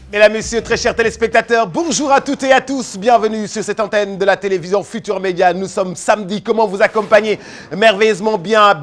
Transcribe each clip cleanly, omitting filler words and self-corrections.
Mesdames, Messieurs, très chers téléspectateurs, bonjour à toutes et à tous. Bienvenue sur cette antenne de la télévision Futur Média. Nous sommes samedi. Comment vous accompagner merveilleusement bien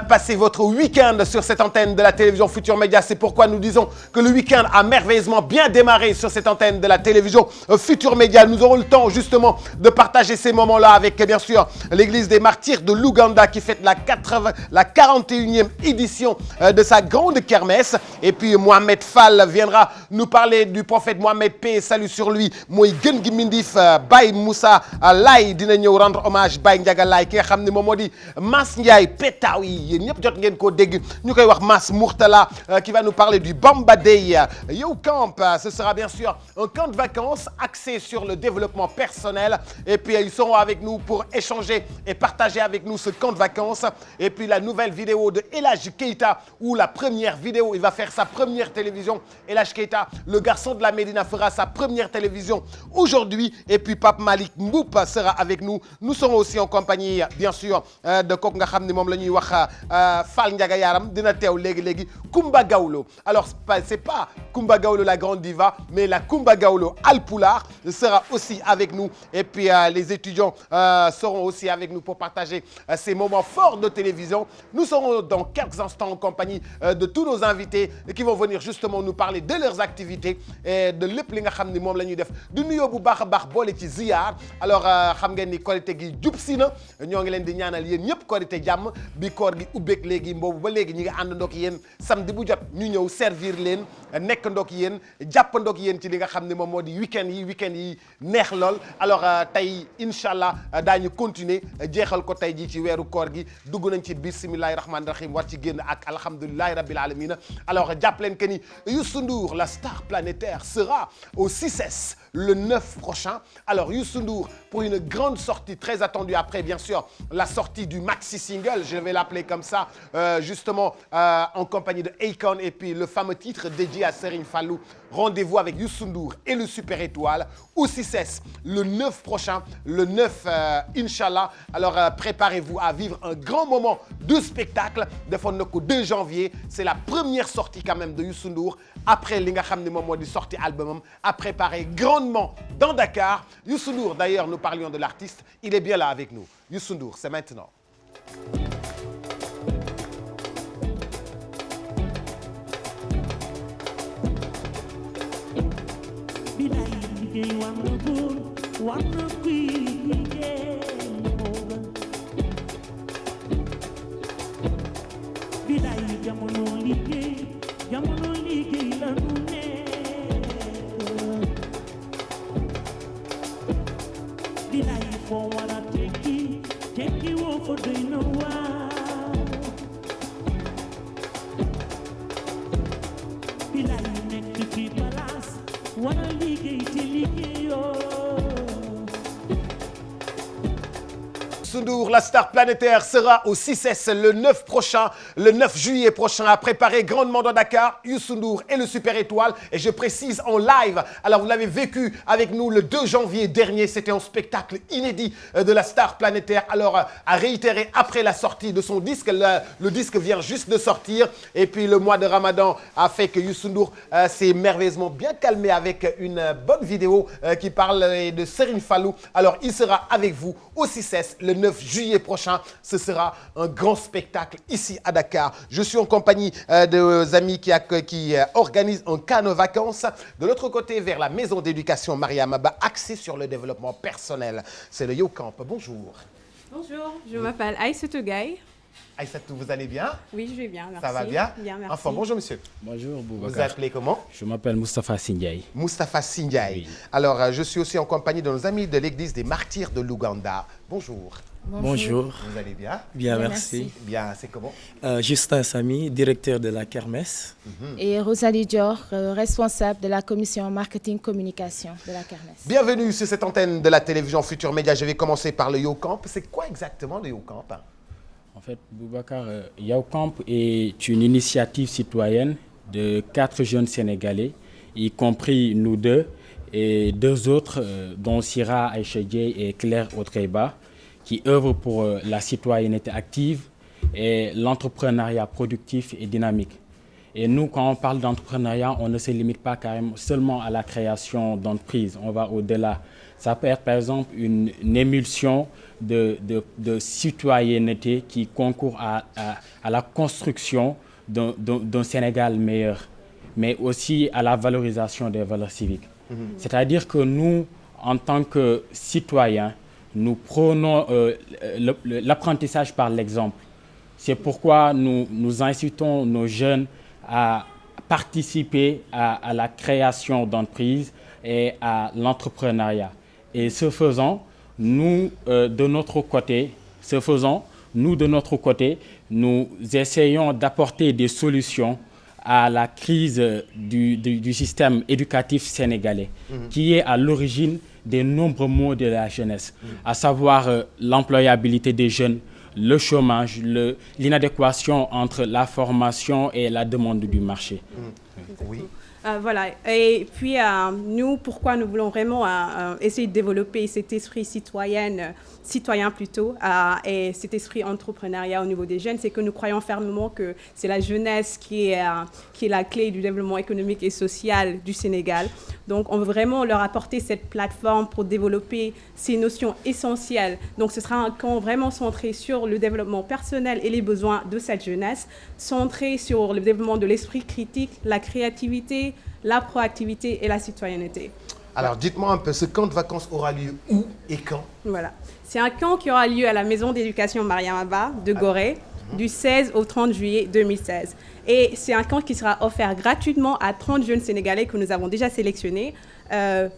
passer votre week-end sur cette antenne de la télévision Futur Média. C'est pourquoi nous disons que le week-end a merveilleusement bien démarré sur cette antenne de la télévision Futur Média. Nous aurons le temps justement de partager ces moments-là avec bien sûr l'église des martyrs de l'Ouganda qui fête la 41e édition de sa grande kermesse. Et puis Mohamed Fall viendra nous parler du prophète Mohamed, paix et salut sur lui. Mooy gën gi mindif Baye Moussa Laye dina ñëw rendre hommage Baye Ndiaga Laye ki nga xam ne moom moo di Mass Ndiaye Pétaw yi yéen ñëpp jot ngeen koo dégg ñu koy wax Mass Mourtala qui va nous parler du Bamba Day. Yo Camp, ce sera bien sûr un camp de vacances axé sur le développement personnel. Et puis ils seront avec nous pour échanger et partager avec nous ce camp de vacances. Et puis la nouvelle vidéo de El Hadji Keita, ou la première vidéo, il va faire sa première télévision. El Hadji Keita, le garçon de la Médina, fera sa première télévision aujourd'hui. Et puis Pape Malick Mboup sera avec nous. Nous serons aussi en compagnie bien sûr de kooku nga xam ne moom la ñuy wax Fall Ndiaga Yaram dina teew léegi Kumba Gawlo. Alors c'est pas Kumba Gawlo la grande diva, mais la Kumba Gawlo Alpulaar sera aussi avec nous. Et puis les étudiants seront aussi avec nous pour partager ces moments forts de télévision. Nous serons dans quelques instants en compagnie de tous nos invités qui vont venir justement nous parler de leurs activités et de lépp li nga xam ni moom la ñuy def du nuyoo bu baax a baax boole ci ziar. Alors xam ngeen ni korité gi jub si na ñoo ngi leen di ñaanal yéen ñëpp korité jàmm bi koor gi ubbeek léegi mboobu ba léegi ñi ngi àndandoo ak yéen samedi bu jot ñu ñëw servir leen nekk ndook yéen jàppandook yéen ci li nga xam ne moom moo di week-end yi neex lool. Alors tey incha allah daañu continuer jeexal ko tey jii ci weeru koor gi dugg nañ ci bismillahi rahmaani rahim war ci génn ak alhamdulillahi rabbil alamina. Alors jàpp leen que ni Youssou Ndour la star planétaire sera au 6S le 9 prochain. Alors Youssou Ndour pour une grande sortie très attendue après bien sûr la sortie du maxi single, je vais l'appeler comme ça, justement en compagnie de Akon et puis le fameux titre dédié à Serigne Fallou. Rendez-vous avec Youssou Ndour et le Super Étoile au 6S le 9 prochain, le 9 Inch'Allah. Alors préparez-vous à vivre un grand moment de spectacle. Defoon na ko 2 janvier, c'est la première sortie quand même de Youssou Ndour après li nga xam ne moom moo di sortie albumam, à préparer grandement dans Dakar. Youssou Ndour, d'ailleurs nous parlions de l'artiste, il est bien là avec nous. Youssou Ndour, c'est maintenant. Ndour, la star planétaire, sera au 6S le 9 prochain, le 9 juillet prochain, à préparer grandement dans Dakar. Youssou Ndour et le Super Étoile, et je précise en live. Alors vous l'avez vécu avec nous le 2 janvier dernier, c'était un spectacle inédit de la star planétaire. Alors à réitérer après la sortie de son disque, le disque vient juste de sortir, et puis le mois de Ramadan a fait que Youssou Ndour s'est merveilleusement bien calmé avec une bonne vidéo qui parle de Serigne Fallou. Alors il sera avec vous au 6S le 9 juillet prochain. Ce sera un grand spectacle ici à Dakar. Je suis en compagnie de amis qui organisent un camp de vacances de l'autre côté vers la maison d'éducation Mariama Ba, axé sur le développement personnel. C'est le Yo Camp. Bonjour. Bonjour, je m'appelle Aïssatou Gaye. Aïssatou, vous allez bien? Oui, je vais bien, merci. Ça va bien? Bien, merci. Enfin, bonjour monsieur. Bonjour Boubacar. Vous appelez comment? Je m'appelle Moustapha Sindiaye. Moustapha Sindiaye. Oui. Alors, je suis aussi en compagnie de nos amis de l'église des martyrs de l'Ouganda. Bonjour. Bonjour. Vous allez bien? Bien, merci. Bien, c'est comment? Justin Samy, directeur de la kermesse. Et Rosalie Dior, responsable de la commission marketing communication de la kermesse. Bienvenue sur cette antenne de la télévision Futur Média. Je vais commencer par le Yo Camp. C'est quoi exactement le Yo Camp? En fait, Boubacar, Yo Camp est une initiative citoyenne de 4 jeunes Sénégalais, y compris nous deux, et 2 autres, dont Sira Aïchedje et Claire Otreba, qui œuvrent pour la citoyenneté active et l'entrepreneuriat productif et dynamique. Et nous, quand on parle d'entrepreneuriat, on ne se limite pas carrément seulement à la création d'entreprises. On va au-delà. Ça peut être par exemple une émulsion de citoyenneté qui concourt à la construction d'un Sénégal meilleur, mais aussi à la valorisation des valeurs civiques. C'est-à-dire que nous, en tant que citoyens, nous prônons l'apprentissage par l'exemple. C'est pourquoi nous incitons nos jeunes à participer à la création d'entreprises et à l'entrepreneuriat. Et ce faisant, nous, de notre côté, nous essayons d'apporter des solutions à la crise du système éducatif sénégalais, qui est à l'origine des nombreux maux de la jeunesse, à savoir l'employabilité des jeunes, le chômage, l'inadéquation entre la formation et la demande du marché. Oui. Voilà. Et puis, nous, pourquoi nous voulons vraiment essayer de développer cet esprit citoyen plutôt, et cet esprit entrepreneuriat au niveau des jeunes, c'est que nous croyons fermement que c'est la jeunesse qui est la clé du développement économique et social du Sénégal. Donc, on veut vraiment leur apporter cette plateforme pour développer ces notions essentielles. Donc, ce sera un camp vraiment centré sur le développement personnel et les besoins de cette jeunesse, centré sur le développement de l'esprit critique, la créativité, la proactivité et la citoyenneté. Alors, dites-moi un peu, ce camp de vacances aura lieu où et quand? Voilà. C'est un camp qui aura lieu à la Maison d'éducation Mariama Ba de Gorée, du 16 au 30 juillet 2016. Et c'est un camp qui sera offert gratuitement à 30 jeunes Sénégalais que nous avons déjà sélectionnés,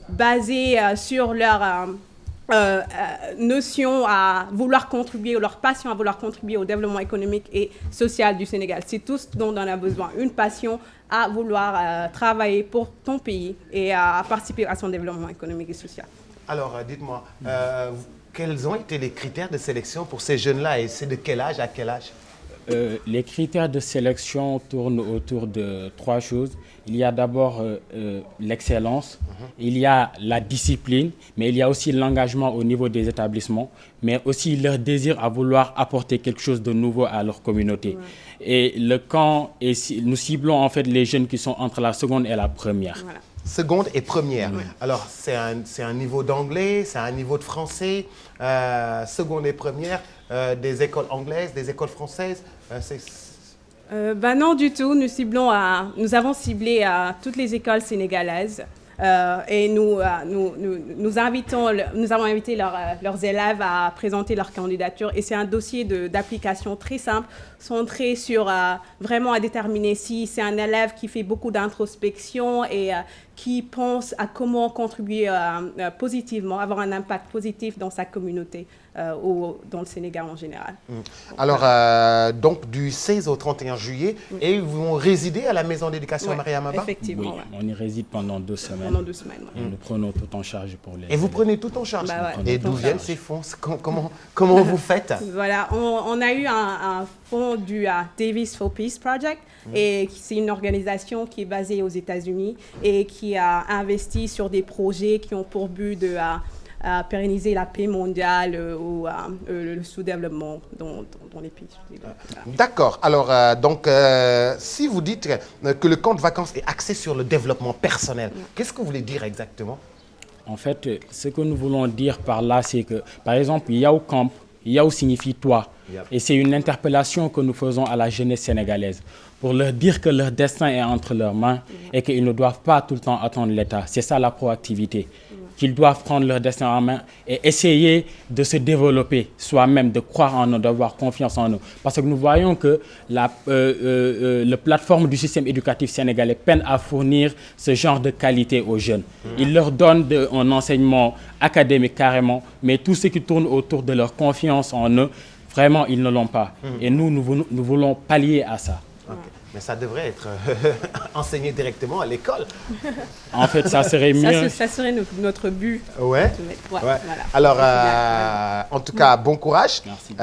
basés sur leur notion à vouloir contribuer, ou leur passion à vouloir contribuer au développement économique et social du Sénégal. C'est tout ce dont on a besoin, une passion à vouloir travailler pour ton pays et à participer à son développement économique et social. Alors, dites-moi, quels ont été les critères de sélection pour ces jeunes-là et c'est de quel âge à quel âge? Les critères de sélection tournent autour de 3 choses. Il y a d'abord l'excellence, il y a la discipline, mais il y a aussi l'engagement au niveau des établissements, mais aussi leur désir à vouloir apporter quelque chose de nouveau à leur communauté. Ouais. Et le camp, nous ciblons en fait les jeunes qui sont entre la seconde et la première. Voilà. Seconde et première. Oui. Alors, c'est un niveau d'anglais, c'est un niveau de français, seconde et première, des écoles anglaises, des écoles françaises. Non du tout, nous avons ciblé toutes les écoles sénégalaises et nous avons invité leurs élèves à présenter leur candidature et c'est un dossier d'application très simple, centré sur vraiment à déterminer si c'est un élève qui fait beaucoup d'introspection et qui pense à comment contribuer positivement, avoir un impact positif dans sa communauté ou dans le Sénégal en général. Alors, donc du 16 au 31 juillet, et ils vont résider à la Maison d'éducation Mariama Ba? Oui, Effectivement. Ouais. On y réside pendant 2 semaines. Pendant 2 semaines, ouais. Et nous prenons tout en charge pour les... Et vous prenez tout en charge? Ouais, et d'où viennent ces fonds? Comment vous faites? Voilà, on a eu un fonds du Davis for Peace Project, et c'est une organisation qui est basée aux États-Unis et qui a investi sur des projets qui ont pour but de pérenniser la paix mondiale ou le sous-développement dans les pays. Voilà. D'accord. Alors, si vous dites que le camp de vacances est axé sur le développement personnel, qu'est-ce que vous voulez dire exactement? En fait, ce que nous voulons dire par là, c'est que, par exemple, Yao Camp, Yao signifie toi. Yep. Et c'est une interpellation que nous faisons à la jeunesse sénégalaise pour leur dire que leur destin est entre leurs mains et qu'ils ne doivent pas tout le temps attendre l'État. C'est ça la proactivité. Qu'ils doivent prendre leur destin en main et essayer de se développer soi-même, de croire en eux, d'avoir confiance en eux. Parce que nous voyons que la plateforme du système éducatif sénégalais peine à fournir ce genre de qualité aux jeunes. Il leur donne un enseignement académique carrément, mais tout ce qui tourne autour de leur confiance en eux, vraiment, ils ne l'ont pas. Et nous voulons pallier à ça. Okay. Mais ça devrait être enseigné directement à l'école. En fait, ça serait mieux. Ça serait notre but. Ouais. Voilà. Alors, en tout cas, bon courage. Merci.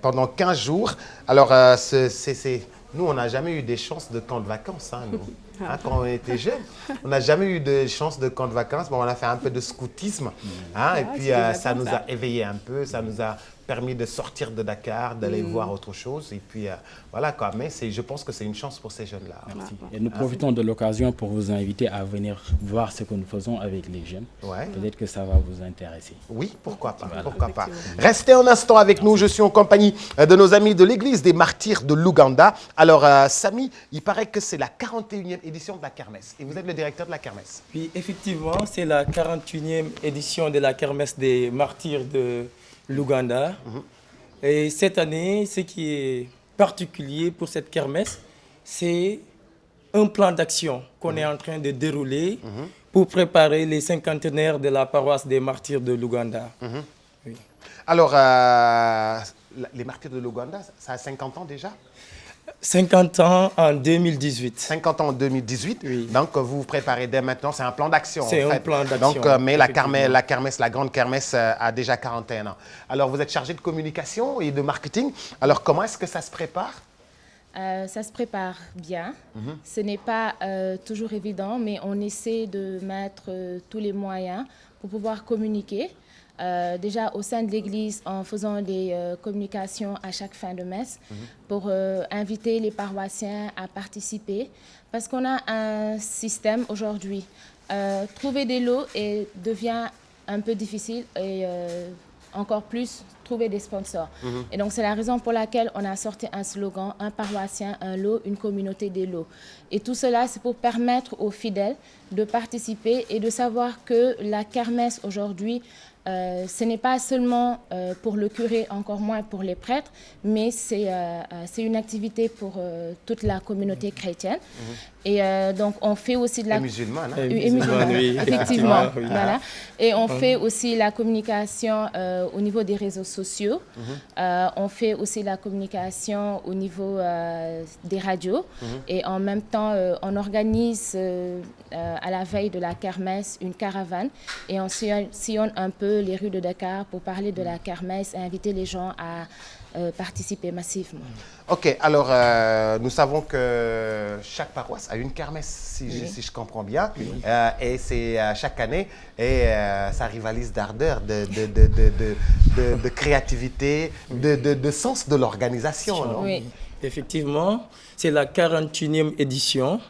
Pendant 15 jours. Alors, nous, on n'a jamais eu des chances de camp de vacances, nous. Quand on était jeunes, on n'a jamais eu de chance de camp de vacances. Bon, on a fait un peu de scoutisme. Et puis, ça nous a éveillé un peu, ça nous a permis de sortir de Dakar, d'aller voir autre chose. Et puis, voilà quoi. Mais je pense que c'est une chance pour ces jeunes-là. Merci. Et nous profitons de l'occasion pour vous inviter à venir voir ce que nous faisons avec les jeunes. Ouais. Peut-être que ça va vous intéresser. Oui, pourquoi pas, pourquoi pas. Restez un instant avec nous, je suis en compagnie de nos amis de l'église des martyrs de l'Ouganda. Alors, Samy, il paraît que c'est la 41e édition de la kermesse et vous êtes le directeur de la kermesse. Oui, effectivement, c'est la 41e édition de la kermesse des martyrs de l'Ouganda. Et cette année, ce qui est particulier pour cette kermesse, c'est un plan d'action qu'on est en train de dérouler pour préparer les cinquantenaires de la paroisse des martyrs de l'Ouganda. Oui. Alors, les martyrs de l'Ouganda, ça a 50 ans déjà? 50 ans en 2018. 50 ans en 2018, oui. Donc vous vous préparez dès maintenant, c'est un plan d'action. C'est un plan d'action. Donc, mais la kermesse, la grande kermesse a déjà 41 ans. Alors vous êtes chargé de communication et de marketing. Alors comment est-ce que ça se prépare? Ça se prépare bien. Ce n'est pas toujours évident, mais on essaie de mettre tous les moyens pour pouvoir communiquer. Déjà au sein de l'Église, en faisant des communications à chaque fin de messe pour inviter les paroissiens à participer. Parce qu'on a un système aujourd'hui. Trouver des lots devient un peu difficile et encore plus trouver des sponsors. Et donc c'est la raison pour laquelle on a sorti un slogan, un paroissien, un lot, une communauté des lots. Et tout cela, c'est pour permettre aux fidèles de participer et de savoir que la kermesse aujourd'hui, ce n'est pas seulement pour le curé, encore moins pour les prêtres, mais c'est une activité pour toute la communauté chrétienne. Et donc, on fait aussi de la... Et musulmane. Hein? Et musulmane, oui, effectivement. oui. Voilà. Et on fait aussi la communication au niveau des réseaux sociaux. On fait aussi la communication au niveau des radios. Et en même temps, on organise à la veille de la kermesse une caravane. Et on sillonne un peu les rues de Dakar pour parler de la kermesse et inviter les gens à participer massivement. Ok, alors nous savons que chaque paroisse a une kermesse, si je comprends bien, et c'est chaque année, et ça rivalise d'ardeur, de créativité, de sens de l'organisation. Oui. Effectivement, c'est la 41e édition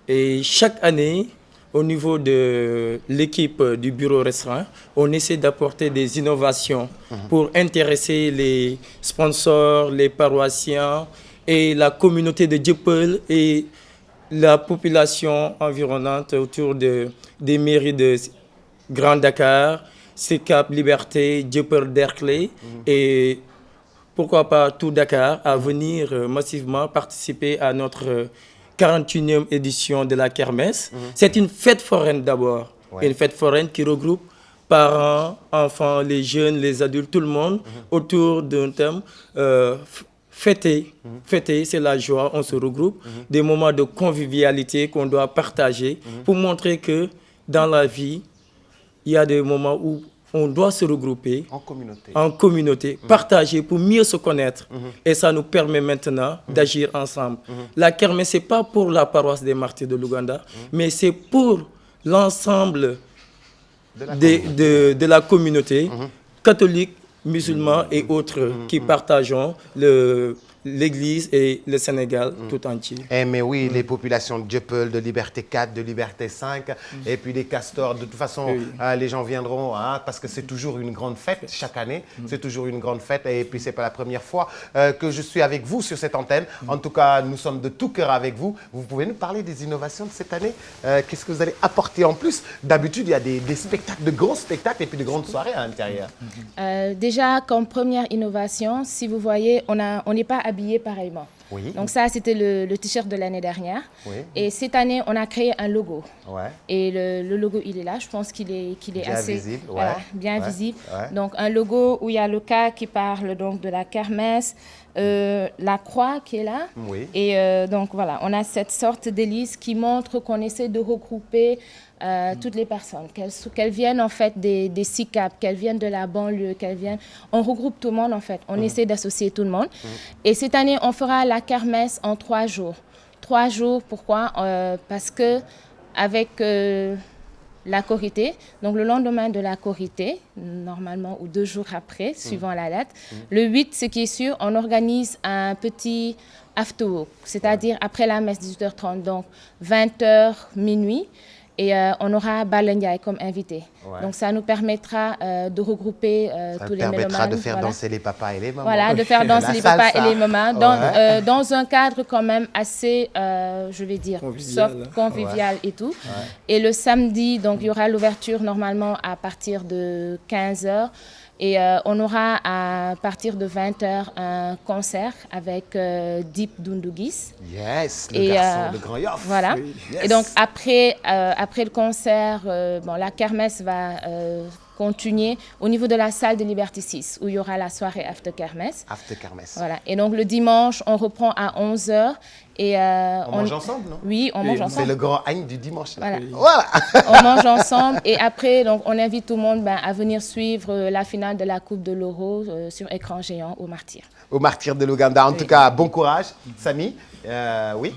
et chaque année, au niveau de l'équipe du bureau restreint, on essaie d'apporter des innovations pour intéresser les sponsors, les paroissiens et la communauté de Dieuppeul et la population environnante autour des mairies de Grand Dakar, Secap, Liberté, Dieuppeul-Derklé et pourquoi pas tout Dakar à venir massivement participer à notre 41e édition de la kermesse. C'est une fête foraine d'abord, une fête foraine qui regroupe parents, enfants, les jeunes, les adultes, tout le monde autour d'un thème. Fêter, c'est la joie, on se regroupe, des moments de convivialité qu'on doit partager pour montrer que dans la vie, il y a des moments où on doit se regrouper en communauté, partager pour mieux se connaître. Et ça nous permet maintenant d'agir ensemble. La kermesse, ce n'est pas pour la paroisse des martyrs de l'Ouganda, mais c'est pour l'ensemble de la communauté catholique, musulmans et autres qui partageons l'Église et le Sénégal tout entier. Mais oui, les populations de Dieuppeul, de Liberté 4, de Liberté 5, et puis des castors, de toute façon, les gens viendront, parce que c'est toujours une grande fête, chaque année, c'est toujours une grande fête, et puis c'est pas la première fois que je suis avec vous sur cette antenne. En tout cas, nous sommes de tout cœur avec vous. Vous pouvez nous parler des innovations de cette année? Qu'est-ce que vous allez apporter en plus? D'habitude, il y a des spectacles, de grands spectacles, et puis de grandes soirées à l'intérieur. Déjà, comme première innovation, si vous voyez, on n'est pas habillés pareillement. Oui. Donc ça, c'était le t-shirt de l'année dernière. Oui. Et cette année, on a créé un logo. Ouais. Et le logo, il est là. Je pense qu'il est Bien assez visible, voilà, ouais. bien Ouais. visible. Ouais. Donc un logo où il y a le cas qui parle donc de la kermesse, la croix qui est là. Oui. Et donc voilà, on a cette sorte d'hélice qui montre qu'on essaie de regrouper toutes les personnes, qu'elles viennent en fait des SICAP, qu'elles viennent de la banlieue, on regroupe tout le monde en fait, on essaie d'associer tout le monde. Et cette année, on fera la kermesse en 3 jours. 3 jours, pourquoi? Parce que avec la Korité. Donc le lendemain de la Korité, normalement, ou 2 jours après, suivant la date. Le 8, ce qui est sûr, on organise un petit after work, c'est-à-dire après la messe 18h30, donc 20h, minuit. Et on aura Balla Ndiaye comme invité. Ouais. Donc ça nous permettra de regrouper tous les mélomanes. Ça permettra de faire danser les papas et les mamans. Voilà, de faire danser les papas et les mamans dans un cadre quand même assez, je vais dire, convivial, soft, convivial et tout. Ouais. Et le samedi, donc il y aura l'ouverture normalement à partir de 15h. Et on aura à partir de 20h un concert avec Deep Dundugis. Yes, le garçon de Grand Yoff. Voilà. Oui. Yes. Et donc après le concert, la kermesse va continuer au niveau de la salle de Liberté 6 où il y aura la soirée after kermesse. After kermesse. Voilà. Et donc le dimanche, on reprend à 11h. Et on mange ensemble, non? Oui, on mange ensemble. C'est le grand agne du dimanche. Là. Voilà. On mange ensemble et après, donc, on invite tout le monde à venir suivre la finale de la Coupe de l'Euro sur écran géant au Martyr. Au Martyr de l'Ouganda. En tout cas, bon courage. Samy, oui?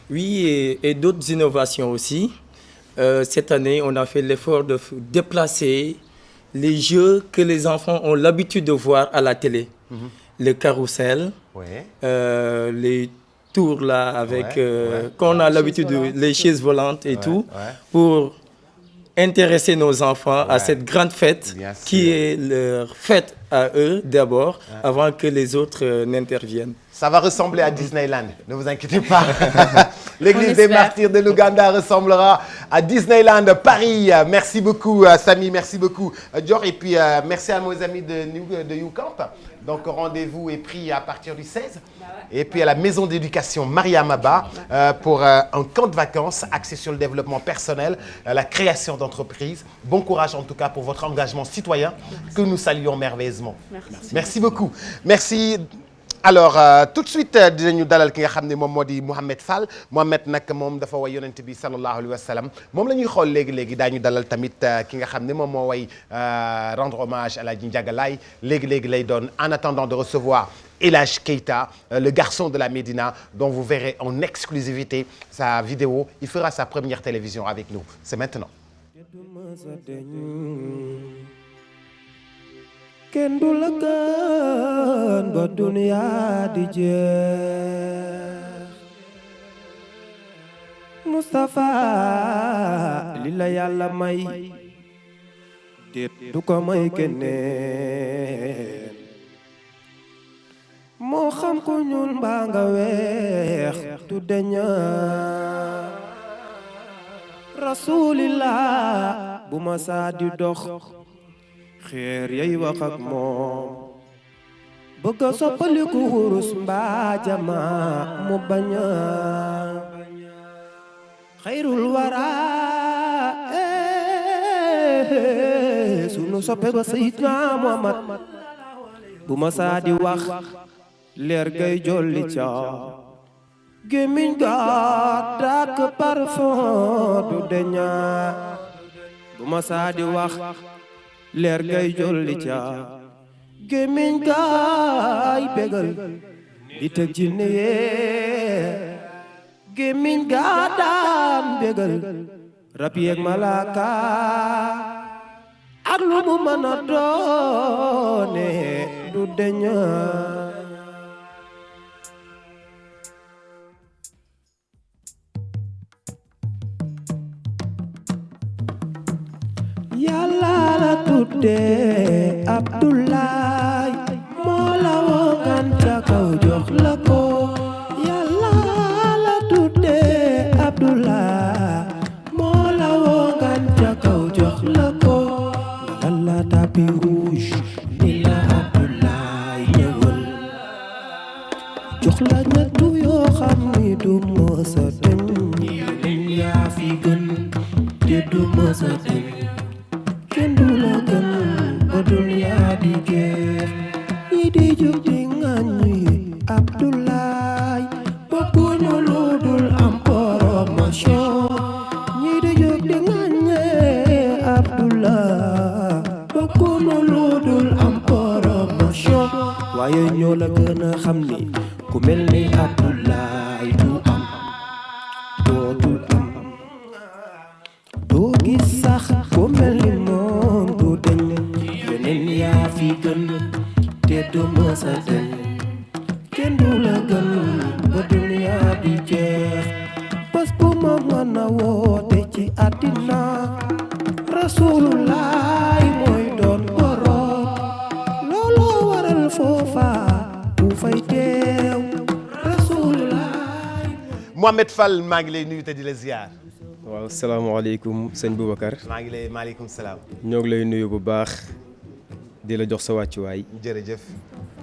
Oui, et d'autres innovations aussi. Cette année, on a fait l'effort de déplacer les jeux que les enfants ont l'habitude de voir à la télé. Le carrousel, les tours là avec qu'on a l'habitude de les chaises volantes et tout pour intéresser nos enfants à cette grande fête qui est leur fête à eux d'abord avant que les autres n'interviennent. Ça va ressembler à Disneyland, ne vous inquiétez pas. L'église des martyrs de l'Ouganda ressemblera à Disneyland Paris. Merci beaucoup Samy, merci beaucoup Dior et puis merci à mes amis de YouCamp. Donc rendez-vous est pris à partir du 16 et puis à la maison d'éducation Maria Maba pour un camp de vacances axé sur le développement personnel, la création d'entreprises. Bon courage en tout cas pour votre engagement citoyen que nous saluons merveilleusement. Merci beaucoup. Merci. Alors tout de suite dinañu dalal ki nga xam ne moom moo di Mouhamed Fall Mouhamed nag moom dafa way yonent bi sallallahu alayhi wa sallam moom la ñuy xool léegi daañu dalal tamit ki nga xam ne moom moo way rendre hommage à Ladji Ndiaga Laye léegi lay doon en attendant de recevoir El Hadj Keita le garçon de la Médina dont vous verrez en exclusivité sa vidéo. Il fera sa première télévision avec nous. C'est maintenant. kenn du la gën ba duniya di jeex Moustapha li la Yàlla may déet du ko may keneen moo xam ku ñuul mbaa nga weex du deña Rasulillah bu ma saa di dox xeer yay wax ak moom bëgg a soppaliku wurus mbaa jama mu baña xayrul wara sunu soppe ba Seydina Muhammad bu ma saa di wax leer gay jolli ca gémmiñ ga tàkk parfum du deña bu ma saa di wax leer gay jolli ca gémmiñ gaay bégal di teg jinne yee gémmiñ gaa daan bégal rab yeeg malaaka ak lu mu mën a doone du deña Yàlla la tudde Abdoulaye moo la wongan ca kaw jox la ko Yàlla la tudde Abdoulaye moo la wongan ca kaw jox la ko Yàlla tapis rouge ni la Abdoulaye ñëwal jox la ñettu yoo xam ni du mës a dem yaa fi gën te du mës a dem kenn du la gën ba duniya di jeex ñi di jóg di ŋàññi Abdoulaye bëgguñu lu dul am promotion ñi di jóg di ŋàññi Abdoulaye bëgguñu lu dul am promotion waaye ñoo la gën a xam ni ku mel ni Abdoulaye du am dootul am doo gis sax mel ni moom du deñ yeneen yaa fi gën te du mës a deñ kenn du la gën ba dunya bi jeex bés bu ma mën a woote ci àddina Rasulullaay mooy doon boroom looloo waral foofa bu fay teew Rasulullaay. Mohamed Fall maa ngi lay nuyu te di la ziar. waaw salaamaaleykum sëñ Boubacar. maa ngi lay maaleykum salaam. ñoo ngi lay nuyu bu baax di la jox sa wàccuwaay. jërëjëf.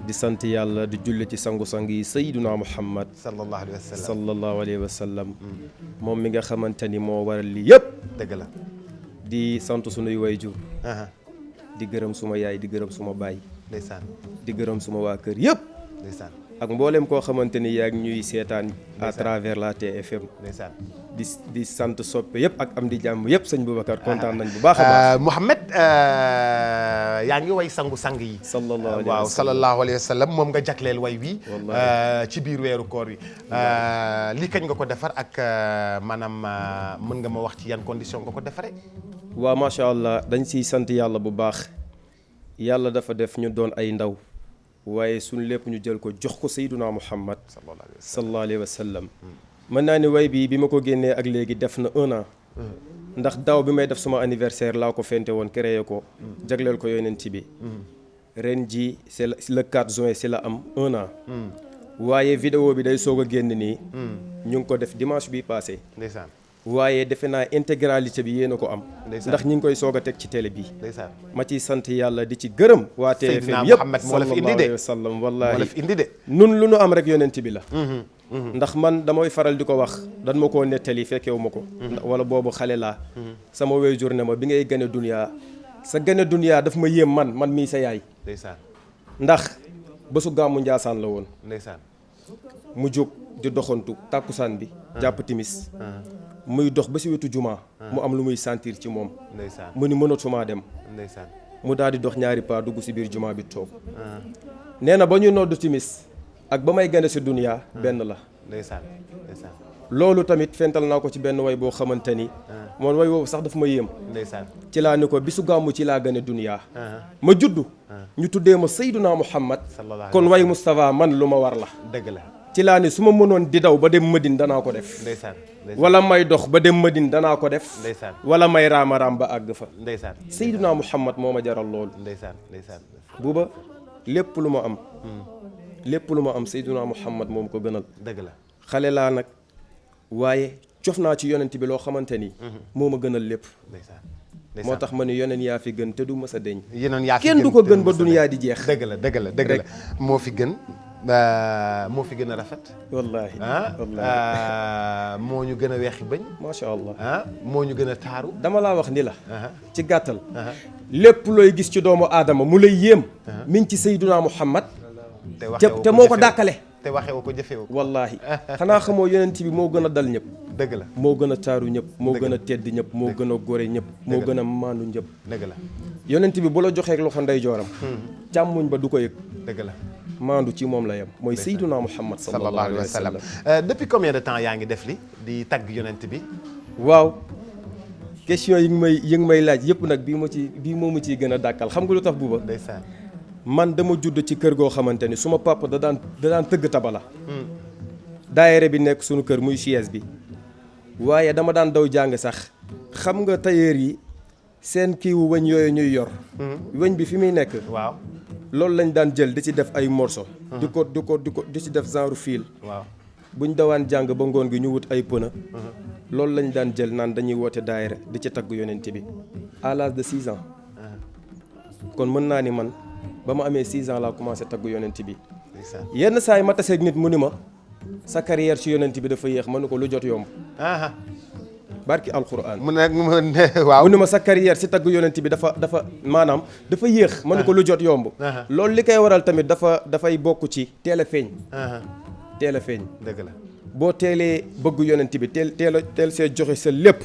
di sant yàlla di julli ci sangu-sang yi Sayyiduna Muhammad sallallahu alayhi wa sallam. sallallahu alayhi wa sallam. moom mi nga xamante ni moo waral lii yëpp. dëgg la. di sant sunuy wayjur. di gërëm suma yaay di gërëm suma baay. ndeysaan. di gërëm suma waa kër yëpp. ndeysaan. ak mboolem koo xamante ni yaa ngi ñuy seetaan à travers la TFM. ndeysaan. di sant soppe yëpp ak am di jàmm yëpp sëñ Boubacar kontaan nañ bu baax a baax. Mouhamed yaa ngi way sangu-sang yi. sallallahu alayhi wa sallam moom nga jagleel way wi. ci biir weeru koor wi. lii kañ nga ko defar ak maanaam mën nga ma wax ci yan condition nga ko defaree. waaw macha allah dañ siy sant yàlla bu baax yàlla dafa def ñu doon ay ndaw waaye suñ lépp ñu jël ko jox ko Sayyiduna Muhammad sallallahu alayhi wa sallam. mën naa ni way bi ma ko génnee ak léegi def na 1 an. ndax daaw bi may def suma anniversaire laa ko fente woon créé ko. jagleel ko yonent bi. ren ji c'est le 4 juin si la am 1 an. waaye vidéo bi day soog a génn nii. ñu ngi ko def dimanche bi passé. ndeysaan. waaye defe naa intégralité bi yéen a ko am. ndax ñi ngi koy soog a teg ci télé bi. ndeysaan. ma ciy sant yàlla di ci gërëm. waa TFM yëpp moo la fi indi de sallam wallaahi moo la fi indi de. nun lu nu am rek yonent bi la. ndax man damay faral di ko wax dan ma koo nettali fekkewu ma ko. wala boobu xale laa. sama waajur ne ma bi ngay gane duniyaa sa gane duniyaa daf ma yéem man mii sa yaay. ndeysaan. ndax bésu gàmmu Njaasaan la woon. ndeysaan. mu jóg di doxantu tàkkusaan bi. jàpp timis muy dox ba si wetu jumaa mu am lu muy sentir ci moom. ndeysaan. mu ni mënatumaa dem. ndeysaan. mu daal di dox ñaari pas dugg si biir jumaa bi toog. nee na ba ñu noddu timis ak ba may gane si duniyaa benn la. ndeysaan. ndeysaan. loolu tamit fental naa ko ci benn way boo xamante ni. moom way boobu sax daf ma yéem. ndeysaan. ci laa ni ko bisu gàmmu ci laa gane duniyaa ma juddu. ñu tuddee ma Sayyiduna Muhammad. kon way Moustapha man lu ma war la. dëgg la. ci laa ni su ma mënoon di daw ba dem Madine danaa ko def. ndeysaan. wala may dox ba dem Madine danaa ko def. ndeysaan. wala may raam ba àgg fa. ndeysaan. Sayyiduna Muhammad moo ma jaral loolu. ndeysaan. ndeysaan. buuba lépp lu ma am. lépp lu ma am Sayyiduna Muhammad moom ko gënal. dëgg la. xale laa nag waaye cof naa ci yonent bi loo xamante ni. moo ma gënal lépp. ndeysaan. moo tax ma ni yoneen yaa fi gën te du mës a deñ. yeneen yaa fi kenn du ko gën ba duniyaa di jeex. dëgg la dëgg la dëgg la moo fi gën. moo fi gën a rafet. wallaahi moo ñu gën a weexi bëñ. macha allah moo ñu gën a taaru. dama laa wax ni la. ci gàttal. lépp looy gis ci doomu aadama mu lay yéem. mi ngi ci Sayyiduna Muhammad. te moo ko dàkkale. te waxewu ko jëfewu ko. wallaahi xanaa xamoo yonent bi moo gën a dal ñëpp. dëgg la. moo gën a taaru ñëpp. moo gën a tedd ñëpp. moo gën a gore ñëpp. moo gën a maandu ñëpp. dëgg la. yonent bi bu la joxee loxo ndeyjooram. càmmuñ ba du ko yëg. dëgg la. maandu ci moom la yem mooy Sayyiduna Muhammad sallallahu alayhi wa sallam. depuis combien de temps yaa ngi def li di tagg yonent bi. waaw question yi ngi may laaj yëpp nag bii moo ma ciy gën a dàkkal xam nga lu tax buuba. ndeysaan. man dama judd ci kër goo xamante ni suma papa da daan tëgg tabala. daayere bi nekk sunu kër muy chaise bi. waaye dama daan daw jàng sax xam nga tailleur yi seen kiiwu wëñ yooyu ñuy yor. wëñ bi fi muy nekk. waaw. loolu lañ daan jël di ci def ay morceau. di ci def genre fil. waaw. buñ dawaan jàng ba ngoon gi ñu wut ay pëna. loolu lañ daan jël naan dañuy woote daayere di ci tagg yonent bi à l'âge de 6 ans. kon mën naa ni man ba ma amee 6 ans laa commencé tagg yonent bi. yenn saa yi ma taseeg nit mu ni ma sa carrière ci yonent bi dafa yéex ma ne ko lu jot yomb. barki alquran. waaw mu ni ma sa carrière si tagg yonent bi dafa maanaam dafa yéex. ma ne ko lu jot yomb. loolu li koy waral tamit dafay bokk ci teel a feeñ. teel a feeñ. dëgg la. boo teelee bëgg yonent bi teel see joxe sa lépp.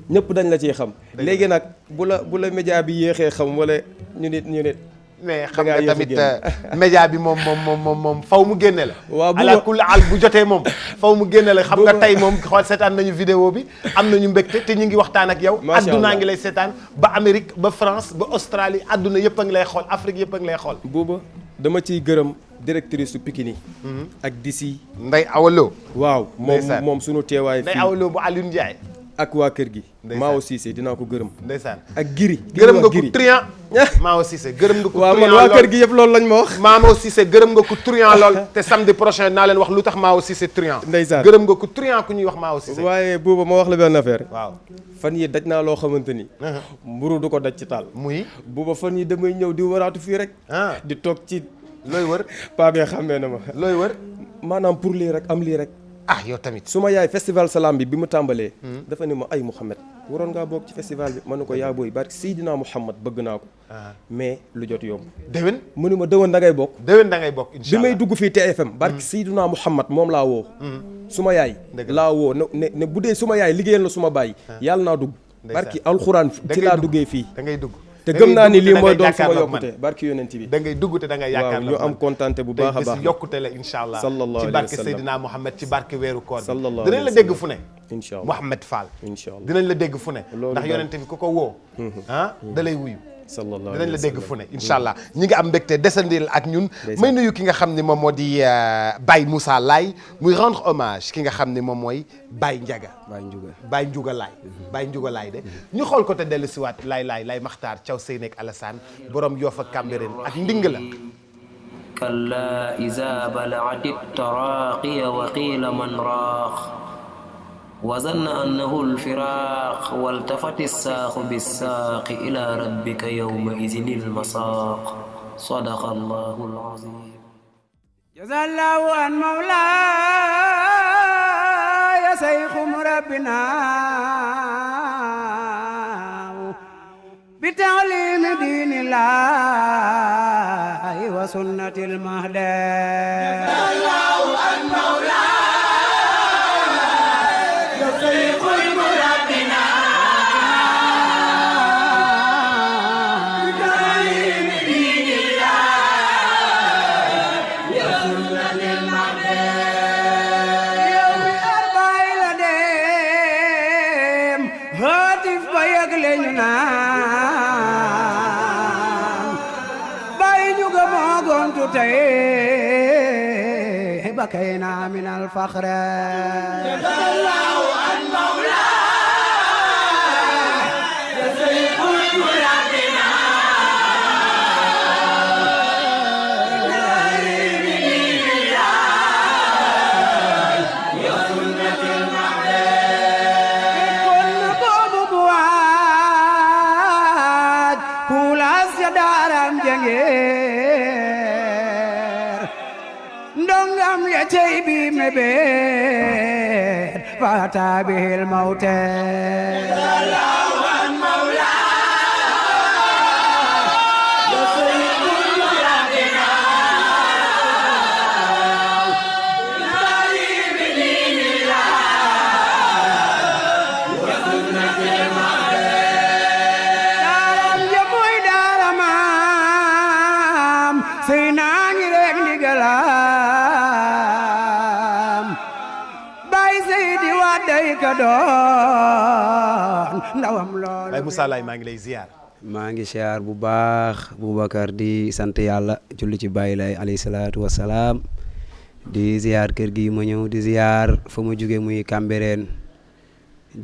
ñëpp dañ la ciy xam. léegi nag bu la média bi yéexee xam wala ñu nit mais xam nga tamit média bi moom faw mu génne la. waaw ala kulli al bu jotee moom faw mu génne la xam nga tey moom xool seetaan nañu vidéo bi am nañu mbégte te ñu ngi waxtaan ak yow. macha allah addunaa ngi lay seetaan ba Amérique ba France ba Australie adduna yëpp a ngi lay xool Afrique yëpp a ngi lay xool. booba dama ciy gërëm directrice su Pikini ak disi. Ndeye Awalo. waaw moom sunu teewaay fii Ndeye Awalo bu Alioune Ndiaye. ak waa kër gi. Maawo Cissé dinaa ko gërëm. ndeysaan ak Giri. gërëm nga ko truand. Maawo Cissé gërëm nga ko truand waaw man waa kër gi yëpp loolu lañ ma wax. Maawo Cissé gërëm nga ko truand lool te samedi prochain naa leen wax lu tax Maawo Cissé truand. ndeysaan gërëm nga ko truand ku ñuy wax Maawo Cissé. waaye booba ma wax la benn affaire. waaw fan yi daj naa loo xamante ni. mburu du ko daj ci taal. muy. booba fan yi damay ñëw di waraatu fii rek. di toog ci. looy wër. paa bee xàmmee na ma. looy wër. maanaam pour lii rek am lii rek. ah yow tamit. su ma yaay festival Salam bi mu tàmbalee. dafa ni ma ay Mouhamed waroon ngaa bokk ci festival bi ma ne ko yaa booy barke Seydina Mouhamed bëgg naa ko. mais lu jot yomb. déwén. mu ni ma déwén da ngay bokk. déwén da ngay bokk incha bi allah may dugg fii TFM. barke Seydina Mouhamed moom laa woo. su ma yaay. laa woo ne bu dee su ma yaay liggéeyal na su ma bàyyi. yàlla naa dugg. barke alxuraan ci laa duggee fii. da ngay dugg. te gëm naa ni lii mooy doon suma yokkute barki yonent bi da ngay dugg te da ngay yaakaar ñu am kontante bu baax a baax yokkute la incha allah ci barke Seydina Mouhamed ci barke weeru koor bi sallallahu dinañ la dégg fu ne incha allah Mouhamed Fall incha allah dinañ la dégg fu ne ndax yonent bi ku ko woo da lay wuyu sallallahu dinañ la dégg fu ne incha allah ñi ngi am mbégte desandil ak ñun may nuyu ki nga xam ne moom moo di Baye Moussa Laye muy rendre hommage ki nga xam ne moom mooy Baye Ndiaga Baye Ndiouga Laye Baye Ndiouga Laye de ñu xool ko te dellu siwaat lay Maxtaar Thiaw Seynek Alassane borom Yoff ak Cambérène ak nding la kalla iza balagati taraqiya wa qila man raax wa zanna annahu al-firaaq waltafati as-saaqu bis-saaqi ila rabbika yawma idhin al-masaaq sadaqa Allahu al-azim jazallahu an mawlaaya sayxum rabbina bi ta'limi diinillahi wa sunnatil mahdaa jazallahu an mawlaaya بكينا من الفخر جزا الله عن مولاي يسيح مرادنا يا سنة المعدن كل بوب بواد كولا سدارم جنجي يتيبي مبير فاتا به الموت الله عن مولاي يصيب مرادنا نادي بدين الله وسنة المعدن دارم يبوي دارمام سيناني رك نيغلا Baye Moussa Laye maa ngi lay ziar. maa ngi ziar bu baax Boubacar di sant yàlla julli ci Baye Laye alayhi salaatu wa salaam di ziar kër gi ma ñëw di ziar fa ma jóge muy Cambérène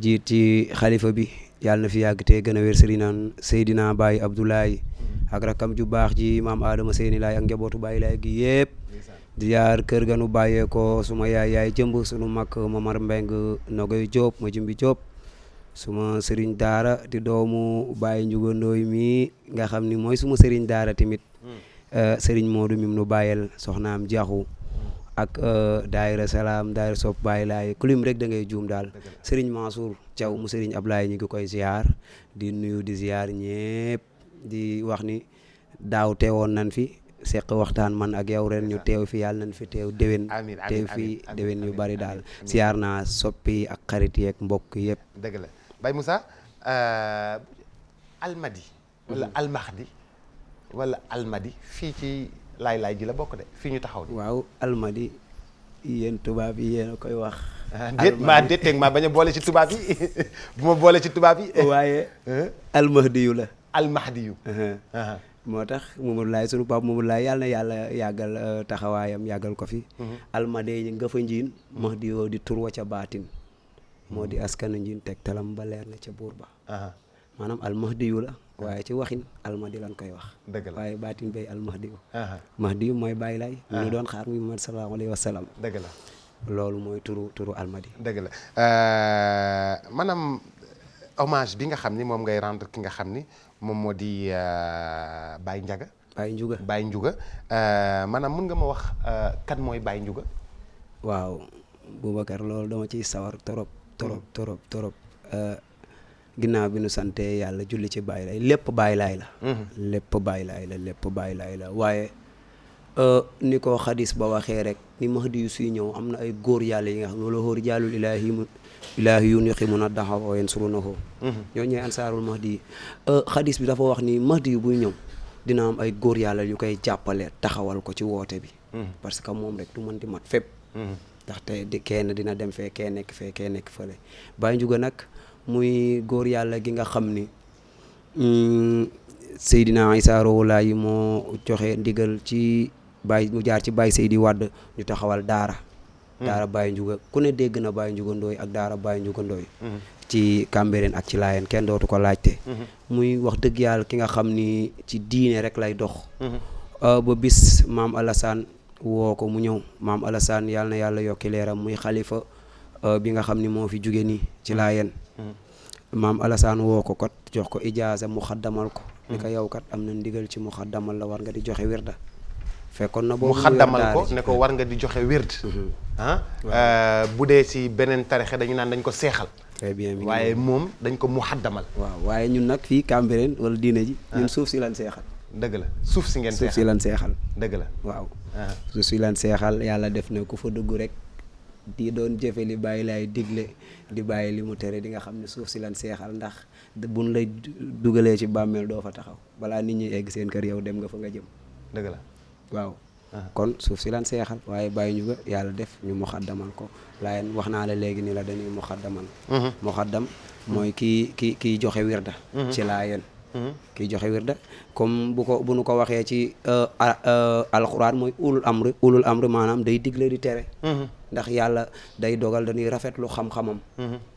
jiit ci xalifa bi yàlla na fi yàgg te gën a wér Seydina Baye Abdoulaye ak rakam ju baax ji maam Adama Seyni Laye ak njabootu Baye Laye gi yëpp. ziyaar kër ga nu bàyyee ko suma yaay jëmb sunu mag Mamar Mbeng Nogoy Diop ma jimbi Diop suma sëriñ daara di doomu Baye Ndiouga Ndoye mi nga xam ni mooy suma sëriñ daara tamit sëriñ Modou mim nu bàyyel soxnaam jaxu ak daayira salaam daayira sopp Baye Laye kulim rek da ngay juum daal sëriñ Mansour Thiaw mu sëriñ Ablaye ñu ngi koy ziyaar di nuyu di ziyaar ñépp di wax ni daaw teewoon nan fi seq waxtaan man ak yow ren ñu teew fi yàlla nañ fi teew déwén teew fi déwén yu bari daal siyaar naa soppi ak xarit yeeg mbokk yëpp dëgg la Baye Moussa Almadi wala Almahdi wala Almadi fii ci laay ji la bokk de fii ñu taxaw ni waaw Almadi yéen tubaab yi yéen a koy wax. déet teg maa bañ a boole ci tubaab yi bu ma boole ci tubaab yi. waaye almahdiyu la. almahdiyu. moo tax Mamadou Laye sunu papa Mamadou Laye yàlla na yàlla yàggal taxawaayam yàggal ko fi. almadi yi nga fa njiin. mahdiyu di tur wa ca baatin. moo di askanu njiin teg talam ba leer na ca buur ba. maanaam almahdiyu la. waaye ci waxin almadi lan koy wax. dëgg la waaye baatin bay almahdiyu. mahdiyu mooy Baye Laye. ñu doon xaar muy Muhammad sallallahu alayhi wa sallam. dëgg la. loolu mooy turu almadi. dëgg la maanaam hommage bi nga xam ni moom ngay rendre ki nga xam ni moom moo di Baye Ndiaga. Baye Ndiouga maanaam mun nga ma wax kan mooy Baye Ndiouga. waaw Boubacar loolu dama ciy sawar torop ginnaaw bi nu sante yàlla julli ci Baye Laye lépp Baye Laye la. lépp Baye Laye la waaye ni ko xadis ba waxee rek ni mahdi yu suy ñëw am na ay góor yàlla yi nga xam ne wala xóor jàllul ilaahi yu niqi mun a daxaw wa yansurunahu ñoo ñooy ansaarul mahdi yi xadis bi dafa wax ni mahdi yu buy ñëw dina am ay góor yàlla yu koy jàppale taxawal ko ci woote bi parce que moom rek du mën di mat fépp ndaxte kenn dina dem fee kee nekk fële Baye Ndiouga nag muy góor yàlla gi nga xam ni Seydina Issa Rouhou Laye moo joxe ndigal ci Baye mu jaar ci Baye Seydi Wade ñu taxawal daara Baye Ndiouga ku ne dégg na Baye Ndiouga Ndoye ak daara Baye Ndiouga Ndoye ci Cambérène ak ci Laayeen kenn dootu ko laajte muy wax dëgg yàlla ki nga xam ni ci diine rek lay dox ba bis maam Alassane woo ko mu ñëw maam Alassane yàlla na yàlla yokki leeram muy xalifa bi nga xam ni moo fi jóge nii ci Laayeen maam Alassane woo ko kot jox ko ijaaza mu xaddamal ko ni ko yow kat am na ndigal ci mu xaddamal la war nga di joxe wirda fekkoon na boobu mu xaddamal ko ne ko war nga di joxe wird bu dee si beneen tarixe dañu naan dañ ko seexal très bien waaye moom dañ ko mu xaddamal waaw waaye ñun nag fii Cambérène wala diine ji ñun suuf si lan seexal dëgg la suuf si ngeen seexal lan seexal dëgg la waaw suuf si lan seexal yàlla def na ku fa dugg rek di doon jëfe li Baye Laye digle di bàyyi li mu tere di nga xam ne suuf si lan seexal ndax buñ lay dugalee ci bàmmeel doo fa taxaw balaa nit ñi egg seen kër yow dem nga fa nga jëm dëgg la waaw kon suuf si lan seexal waaye Baye Ndiouga yàlla def ñu muxaddamal ko Laayeen wax naa la léegi ni la dañuy muxaddamal muxaddam mooy kii joxe wirda ci Laayeen kii joxe wirda comme bu nu ko waxee ci alxuraan mooy ulul amri maanaam day digle di tere ndax yàlla day dogal dañuy rafetlu xam-xamam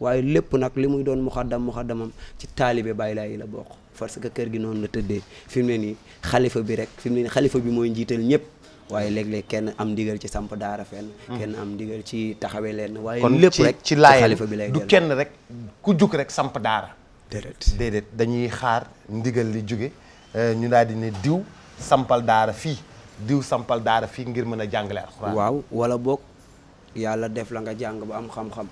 waaye lépp nag li muy doon muxaddamam ci taalibe Baye Laye yi la bokk parce que kër gi noonu la tëddee fi mu ne nii xalifa bi mooy njiital ñëpp waaye léeg-léeg kenn am ndigal ci samp daara fenn kenn am ndigal ci taxawee leen waaye lépp rek ci xalifa bi lay du kenn rek ku jug rek samp daara déedéet dañuy xaar ndigal li jóge ñu daal di ne diw sampal daara fii ngir mën a jàngale alxuraan waaw wala boog yàlla def la nga jàng ba am xam-xam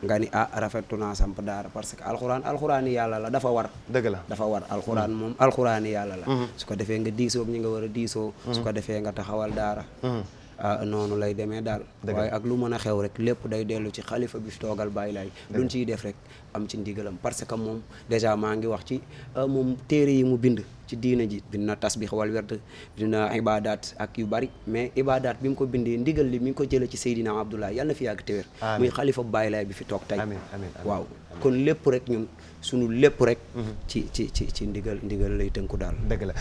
nga ni rafetu naa samp daara parce que alxuraan yàlla la dafa war dëgg la dafa war alxuraan moom alxuraan yàlla la su ko defee nga diisoo ñi nga war a diisoo su ko defee nga taxawal daara noonu lay demee daal waaye ak lu mën a xew rek lépp day dellu ci xalifa bi fi toogal Baye Laye luñ ciy def rek am ci ndigalam parce que moom déjà maa ngi wax ci moom téere yi mu bind ci diina ji bind na tasbix wal werd dina ibadat ak yu bari mais ibadat bi mu ko bindee ndigal li mi ngi ko jëlee ci Seydina Abdoulaye yàlla na fi yàgg téwér muy xalifa Baye Laye bi fi toog tey waaw kon lépp rek ñun sunu lépp rek ci ndigal lay tënku daal dëgg la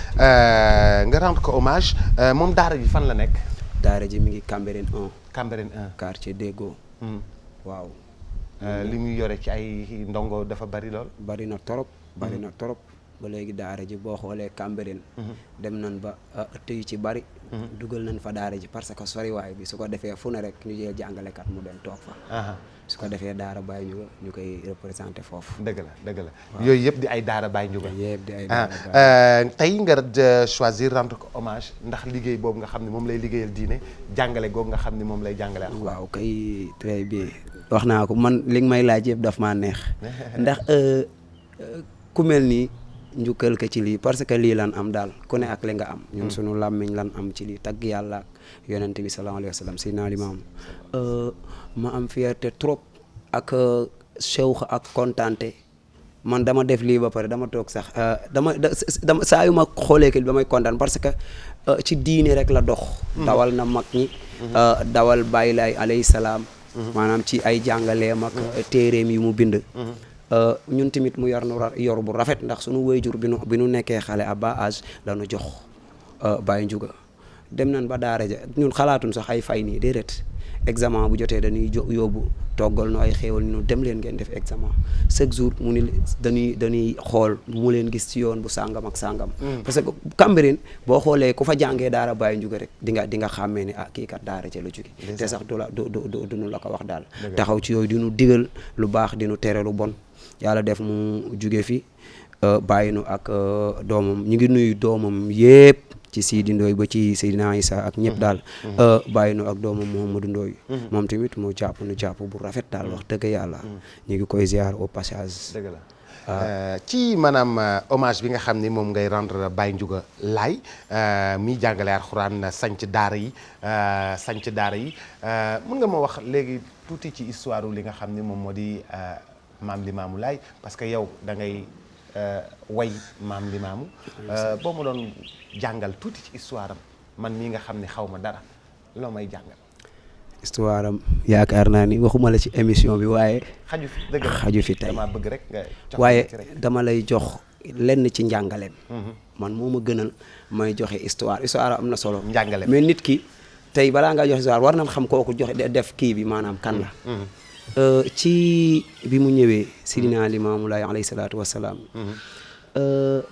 nga rendre ko hommage moom daara ji fan la nekk daara ji mi ngi Cambérène 1 quartier Déggo waaw li muy yore ci ay ndongo dafa bari lool bari na torop ba léegi daara ji boo xoolee Cambérène dem nañ ba ëtt yu ci bari dugal nañ fa daara ji parce que soriwaay bi su ko defee fu ne rek ñu jël jàngalekat mu dem toog fa su ko defee daara Baye Ndiouga ñu koy représenté foofu dëgg la yooyu yëpp di ay daara Baye Ndiouga yëpp di ay daara tey nga choisir rendre ko hommage ndax liggéey boobu nga xam ne moom lay liggéeyal diine jàngale googu nga xam ne moom lay jàngale ak waaw kay très bien wax naa ko man li nga may laaj yëpp daf maa neex ndax ku mel nii njukkal ko ci lii parce que lii lan am daal ku ne ak li nga am ñun sunu làmmiñ lan am ci lii tagg yàlla ak yonent bi sallallahu alayhi wa sallam Seydina Limaam ma am fierté trop ak shawx ak kontante man dama def lii ba pare dama toog sax dama saa yu ma xoolee kii damay kontaan parce que ci diine rek la dox. dawal na mag ñi. dawal Baay Laay alayhi salaam. maanaam ci ay jàngaleem ak téereem yi mu bind. ñun tamit mu yor bu rafet ndax sunu waajur bi nu nekkee xale à bas âge la nu jox Baye Ndiouga dem nañ ba daara ja ñun xalaatuñ sax ay fay nii déedéet examen bu jotee dañuy yóbbu toggal nu ay xéewal ñu dem leen ngeen def examen chaque jour mu ni dañuy xool mu leen gis ci yoon bu sàngam ak sàngam. parce que Cambérène boo xoolee ku fa jàngee daara Baye Ndiouga rek di nga xàmmee ni kii kat daara ca la jóge te sax du nu la ko wax daal. taxaw ci yooyu di nu digal lu baax di nu tere lu bon. yàlla def mu jóge fi bàyyi nu ak doomam ñu ngi nuyu doomam yëpp ci Sidi Ndoye ba ci Seydina Issa ak ñëpp daal bàyyi nu ak doomam Mouhamadou Ndoye moom tamit mu jàpp bu rafet daal wax dëgg yàlla ñu ngi koy ziar au passage. dëgg la ci maanaam hommage bi nga xam ni moom ngay rendre Baye Ndiouga Laye mi jàngale alxuraan sanc daara yi mën nga ma wax léegi tuuti ci histoire li nga xam ni moom moo di maam Limaamu Laay parce que yow da ngay way maam Limaamu boo ma doon jàngal tuuti ci histoire am man mii nga xam ne xaw ma dara loo may jàngal. histoire am yaakaar naa ni waxuma la ci émission bi waaye. xaju fi dëgg la xaju fi tey dama bëgg rek nga waaye dama lay jox lenn ci njàngaleem. man moo ma gënal may joxe histoire am na solo. njàngaleem mais nit ki tey balaa ngaa joxe histoire war nañ xam kooku joxe def kii bi maanaam kan la. ci bi mu ñëwee Sidina Limaamu Laay alayhi salaatu wassalaam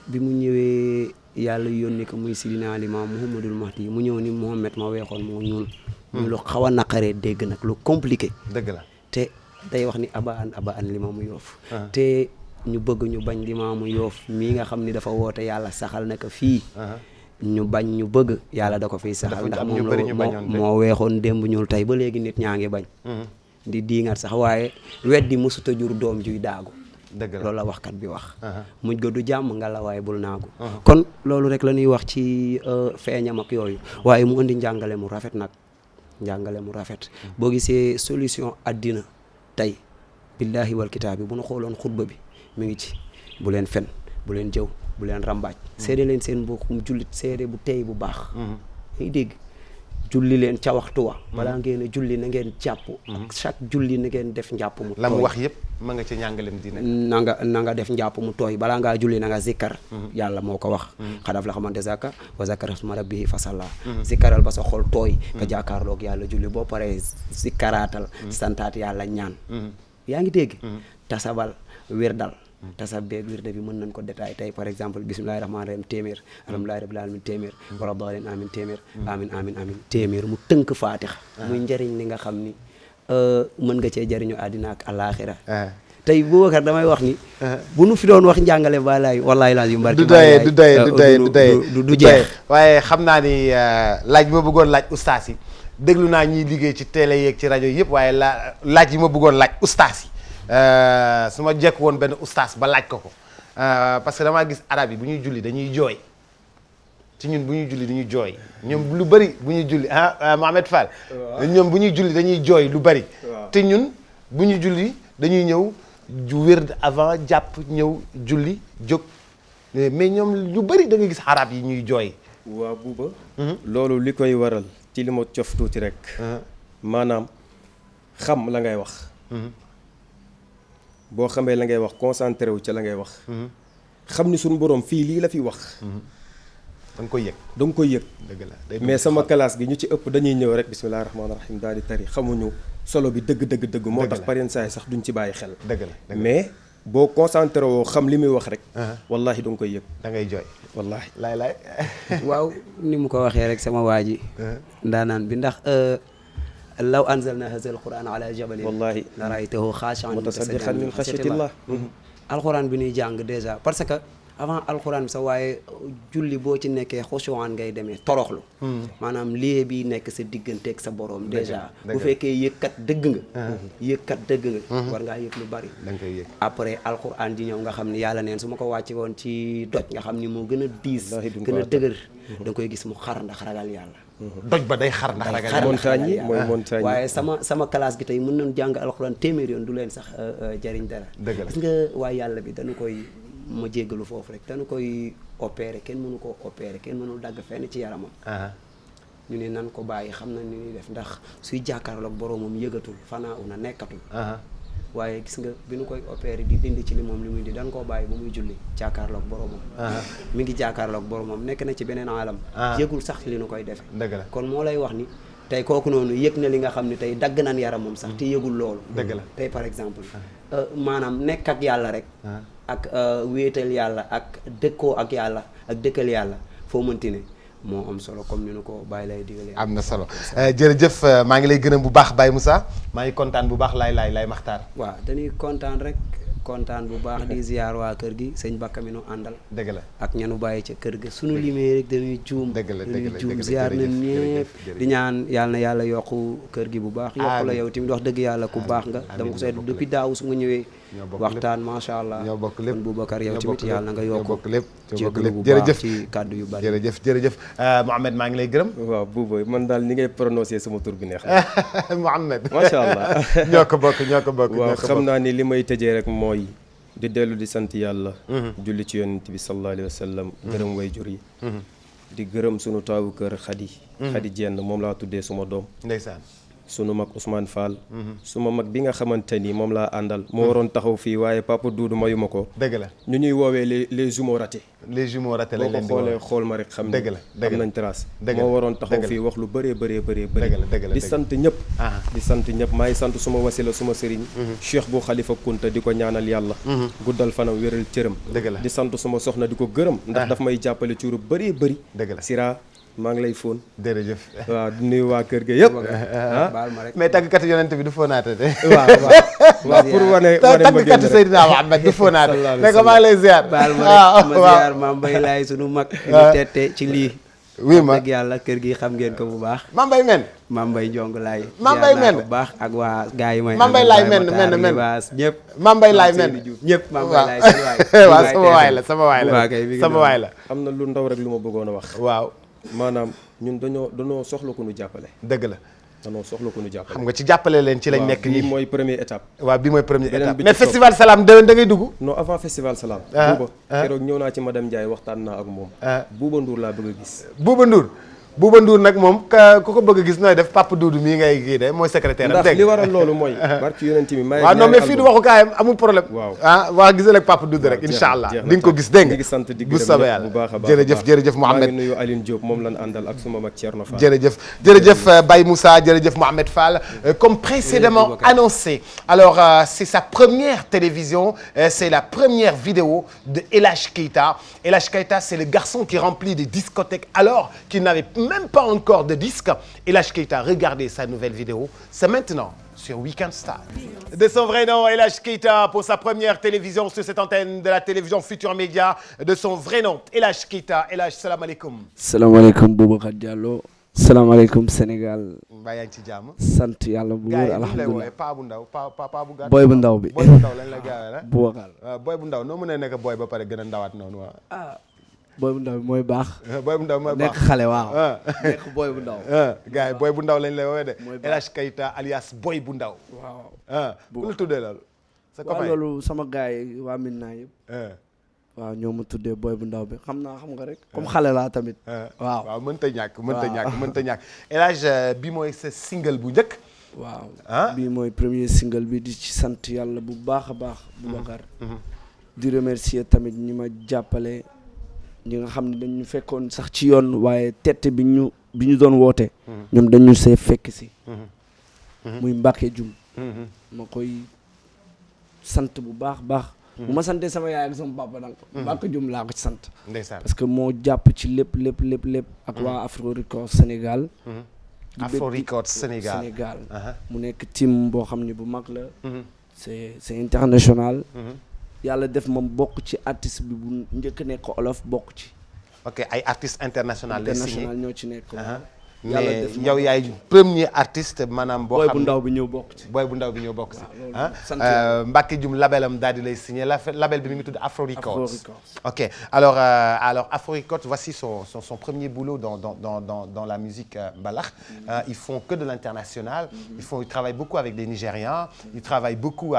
bi mu ñëwee yàlla yónni ko muy Sidina Limaam Muhammadul Mahdi mu ñëw ni Muhammad ma weexoon moo ñuul muy lu xaw a naqaree dégg nag lu compliqué dëgg la te day wax ni aba an Limaamu Yoof te ñu bëgg ñu bañ Limaamu Yoof mii nga xam ni dafa woote yàlla saxal na ko fii ñu bañ ñu bëgg yàlla da ko fiy saxal ndax moom moo weexoon démb ñuul tey ba léegi nit ñaa ngi bañ di diingat sax waaye weddi mësuta jur doom juy daagu dëgg la loolu la waxkat bi wax muj ga du jàmm nga la waaye bul naagu kon loolu rek la ñuy wax ci feeñam ak yooyu waaye mu indi njàngale mu rafet nag njàngale mu rafet boo gisee solution addina tey billahi wal kitaabi bu nu xooloon xutba bi mi ngi ci bu leen fen bu leen jëw bu leen rambaaj seede leen seen mbokkum jullit seede bu tey bu baax ngay dégg julli leen ca waxtu wa balaa ngeen a julli na ngeen jàpp ak chaque julli na ngeen def njàpp mu tooy la mu wax yëpp ma nga ca njàngalem dina na nga def njàpp mu tooy balaa ngaa julli na nga zikkar yàlla moo ko wax xadaf la xamante zakka wa zakkara sma rabbihi fa salla zikkaral ba sa xol tooy nga jàkkaarloog yàlla julli boo paree zikkaraatal santaat yàlla ñaan yaa ngi dégg tasabal wirdal tasab beeg wirde bi mën nañ ko détaillé tey par exemple bismillahi rahmaani rahim téeméer alhamdulillahi rabbil alamin téeméer wala daalin amin téeméer amin téeméer mu tënk faatixa muy njëriñ li nga xam ni mën nga cee jëriñu àddina ak alaaxira tey Boubacar damay wax ni bu nu fi doon wax njàngale ba laay wallaay laaj yu mbar du jeex waaye xam naa ni laaj bi ma bëggoon laaj ustaas yi déglu naa ñiy liggéey ci télé yeeg ci rajo yëpp waaye laaj yi ma bëggoon laaj ustaas yi su ma jekk woon benn ustaas ba laaj ko parce que damaa gis arab yi bu ñuy julli dañuy jooy ci ñun bu ñuy julli dañuy jooy ñoom lu bari bu ñuy julli Mohamed Fall ñoom bu ñuy julli dañuy jooy lu bari te ñun bu ñuy julli dañuy ñëw wérd avant jàpp ñëw julli jóg mais ñoom lu bari da nga gis arab yi ñuy jooy. waa buuba loolu li koy waral ci li ma cof tuuti rek maanaam xam la ngay wax boo xamee la ngay wax concentré wu ca la ngay wax xam ni suñu borom fii lii la fi wax da nga koy yëg dëgg la mais sama classe gi ñu ci ëpp dañuy ñëw rek bismillahi rahmaani rahim daal di tari xamuñu solo bi dëgg moo tax pareen saay sax duñ ci bàyyi xel dëgg la mais boo concentré woo xam li muy wax rek wallahi da nga koy yëg da ngay jooy wallahi laay waaw ni mu ko waxee rek sama waa ji ndaanaan bi ndax law anzalna hadha alquran ala jabalin wallahi la raytahu khashi'an mutasaddiqan min khashyatillah alquran bi ñuy jàng déjà parce que avant alxuraan bi sax waaye julli boo ci nekkee xushuwaan ngay demee toroxlu maanaam lii bi nekk sa digganteeg sa borom déjà bu fekkee yëkkat dëgg nga war ngaa yëg lu bari da nga koy yëg après alxuraan ji ñëw nga xam ni yàlla neen su ma ko wàcce woon ci doj nga xam ni moo gën a diis gën a dëgër da nga koy gis mu xar ndax ragal yàlla doj ba day xar ndax ragal montagne yi mooy montagne waaye sama classe gi tey mën nañu jàng alxuraan téeméer yoon du leen sax jariñ dara gis nga waa yàlla bi dañu koy ma jéggalu foofu rek dañu koy opérer kenn mënu koo opérer kenn mënul dagg fenn ci yaramam ñu ne nan ko bàyyi xam na ni ñuy def ndax suy jàkkaarloog boromam yëgatul fanaa una nekkatul waaye gis nga bi nu koy opérer di dindi ci li moom li muy di dañ koo bàyyi ba muy julli jàkkaarloog boromam mi ngi jàkkaarloog boromam nekk na ci beneen alam yëgul sax li nu koy defe kon moo lay wax ni tey kooku noonu yëg na li nga xam ne tey dagg nan yaramam sax te yëgul loolu dëgg la tey par exemple maanaam nekk ak yàlla rek ak wéetal yàlla ak dëkkoo ak yàlla ak dëkkal yàlla foo mënti ne moo am solo comme ni nu ko bàyyi lay digalee am na solo jërëjëf maa ngi lay gërëm bu baax Baye Moussa maa ngi kontaan bu baax lay maxtaar waaw dañuy kontaan rek kontaan bu baax di ziar waa kër gi sëñ Bakka mi nu àndal dëgg la ak ñanu bàyyi ca kër ga suñu limee rek dañuy juum dañuy juum ziar nañ ñëpp di ñaan yàlla na yàlla yokku kër gi bu baax yokku la yow tamit wax dëgg yàlla ku baax nga dama ko seet depuis daaw su nga ñëwee waxtaan macha allah ñoo bokk lépp kon Boubacar yow tamit yàlla na nga yokku bokk lépp jéggalu bu baax ci kàddu yu bari jërëjëf Mohamed maa ngi lay gërëm waaw Bouba man daal ni ngay prononcé sama tur bi neex Mohamed macha allah ñoo ko bokk waaw xam naa ni li may tëjee rek mooy di dellu di sant yàlla julli ci yonent bi sallallahu alayhi wa sallam gërëm way jur yi di gërëm sunu taawu kër Khady Dieng moom laa tuddee suma doom ndeysaan sunu mag Ousmane Fall suma mag bi nga xamante ni moom laa àndal moo waroon taxaw fii waaye papa Doudou mayu ma ko dëgg la ñu ñuy woowee les jumeaux ratés les jumeaux ratés lañ leen di boo ko xoolee xool ma rek xam ne am nañ trace moo waroon taxaw fii wax lu bëree di sant ñëpp di sant ñëpp maa ngi sant suma wasila suma sëriñ Cheikh bu Khalifa Kunta di ko ñaanal yàlla guddal fanam wéral cëram di sant suma soxna di ko gërëm ndax daf may jàppale ci lu bëree bëri Sira maa ngi lay fóon jërëjëf waaw di nuyu waa kër ga yëpp mais tàggkatu yonent bi du fóonaate de waaw pour wane tàggkatu Seydina Muhammad du fóonaate ne ko maa ngi lay ziar baal ma rek ma ziar Mame Mbaye Laye sunu mag ñu tette ci lii oui ma dëgg yàlla kër gi xam ngeen ko bu baax Mame Mbaye men Mame Mbaye Njong Laye Mame Mbaye men bu baax ak waa gars yi may Mame Mbaye Laye men ñëpp Mame Mbaye Laye men ñëpp Mame Mbaye Laye seen waay waaw sama waay la am na lu ndaw rek lu ma bëggoon a wax waaw maanaam ñun dañoo soxla ku ñu jàppale dëgg la dañoo soxla ku ñu jàppale xam nga ci jàppale leen ci lañ nekk nii mooy première étape waaw bii mooy première étape mais festival Salam déwén da ngay dugg non avant festival Salam Bouba keroog ñëw naa ci madame Ndiaye waxtaan naa ak moom Bouba Ndour laa bëgg a gis Bouba Ndour nag moom ku ko bëgg a gis nooy def Papa Doudou mii ngay kii de mooy secrétaire am ndax li waral loolu mooy barki yonent mi waaw non mais fii du waxu kaayam amul problème waa gisal ak Papa Doudou rek incha allah di nga ko gis dégg nga ngi sant di bu soobee yàlla bu baax a baax jërëjëf Mohamed maa ngi nuyu Aline Diop moom lan àndal ak suma mag Thierno Fall jërëjëf Baye Moussa jërëjëf Mohamed Fall comme précédemment annoncé alors c'est sa première télévision c'est la première vidéo de El Hadj Keita El Hadj Keita c'est le garçon qui remplit des discothèques alors qu'il n'avait même pas encore de disque. El Hadj Keita, regardez sa nouvelle vidéo, c'est maintenant sur Weekend Style. De son vrai nom, El Hadj Keita, pour sa première télévision sur cette antenne de la télévision Futur Média, de son vrai nom, El Hadj Keita. El Hadj, salam alaikum. Salam alaikum Boubacar Diallo. Salam alaikum Sénégal. mbaa yaa ngi ci jàmm. sant yàlla bu wóor alhamdulilah. paa bu ndaw paa bu gàtt. boy bu ndaw bi. boy bu ndaw lañ la gaawee la. Boubacar. boy bu ndaw noo mën a nekk boy ba pare gën a ndawaat noonu waaw. boy bu ndaw bi mooy baax. boy bu ndaw mooy baax nekk xale waaw. nekk boy bu ndaw. gars yi boy bu ndaw lañ lay woowee de. mooy El Hadj Keita alias boy bu ndaw. waaw. ku la tuddee loolu. sa copain waaw loolu sama gars yi waa Minna yëpp. waaw ñoo ma tuddee boy bu ndaw bi xam nga rek. comme xale laa tamit. waaw mënta ñàkk. El Hadj bi mooy sa single bu njëkk. waaw bii mooy premier single bi di ci sant yàlla bu baax a baax. Boubacar. di remercier tamit ñi ma jàppale. ñi nga xam ne dañu fekkoon sax ci yoon waaye tette bi ñu doon woote. ñoom dañu see fekk si. muy Mbacke Dioum. ma koy sant bu baax. bu ma santee sama yaay ak sama papa nag. Mbacke Dioum laa ko ci sant. ndeysaan parce que moo jàpp ci lépp. ak waa Afro Records Sénégal. Afro Records Sénégal. mu nekk team boo xam ne bu mag la. c'est international. yàlla def ma bokk ci artiste bi bu njëkk nekk olof bokk ci. ok ay artistes international lay signé international ñoo ci nekk. mais yow yaay premier artiste maanaam boo xam booy bu ndaw bi ñëw bokk ci. booy bu ndaw bi ñëw bokk ci Mbacké Dioum labelam daal di lay signé label bi mi ngi tudd Afro Records. ok alors Afro Records voici son premier boulot dans la musique mbalax. Ils font que de l'international. Ils travaillent beaucoup avec des Nigérians. Ils travaillent beaucoup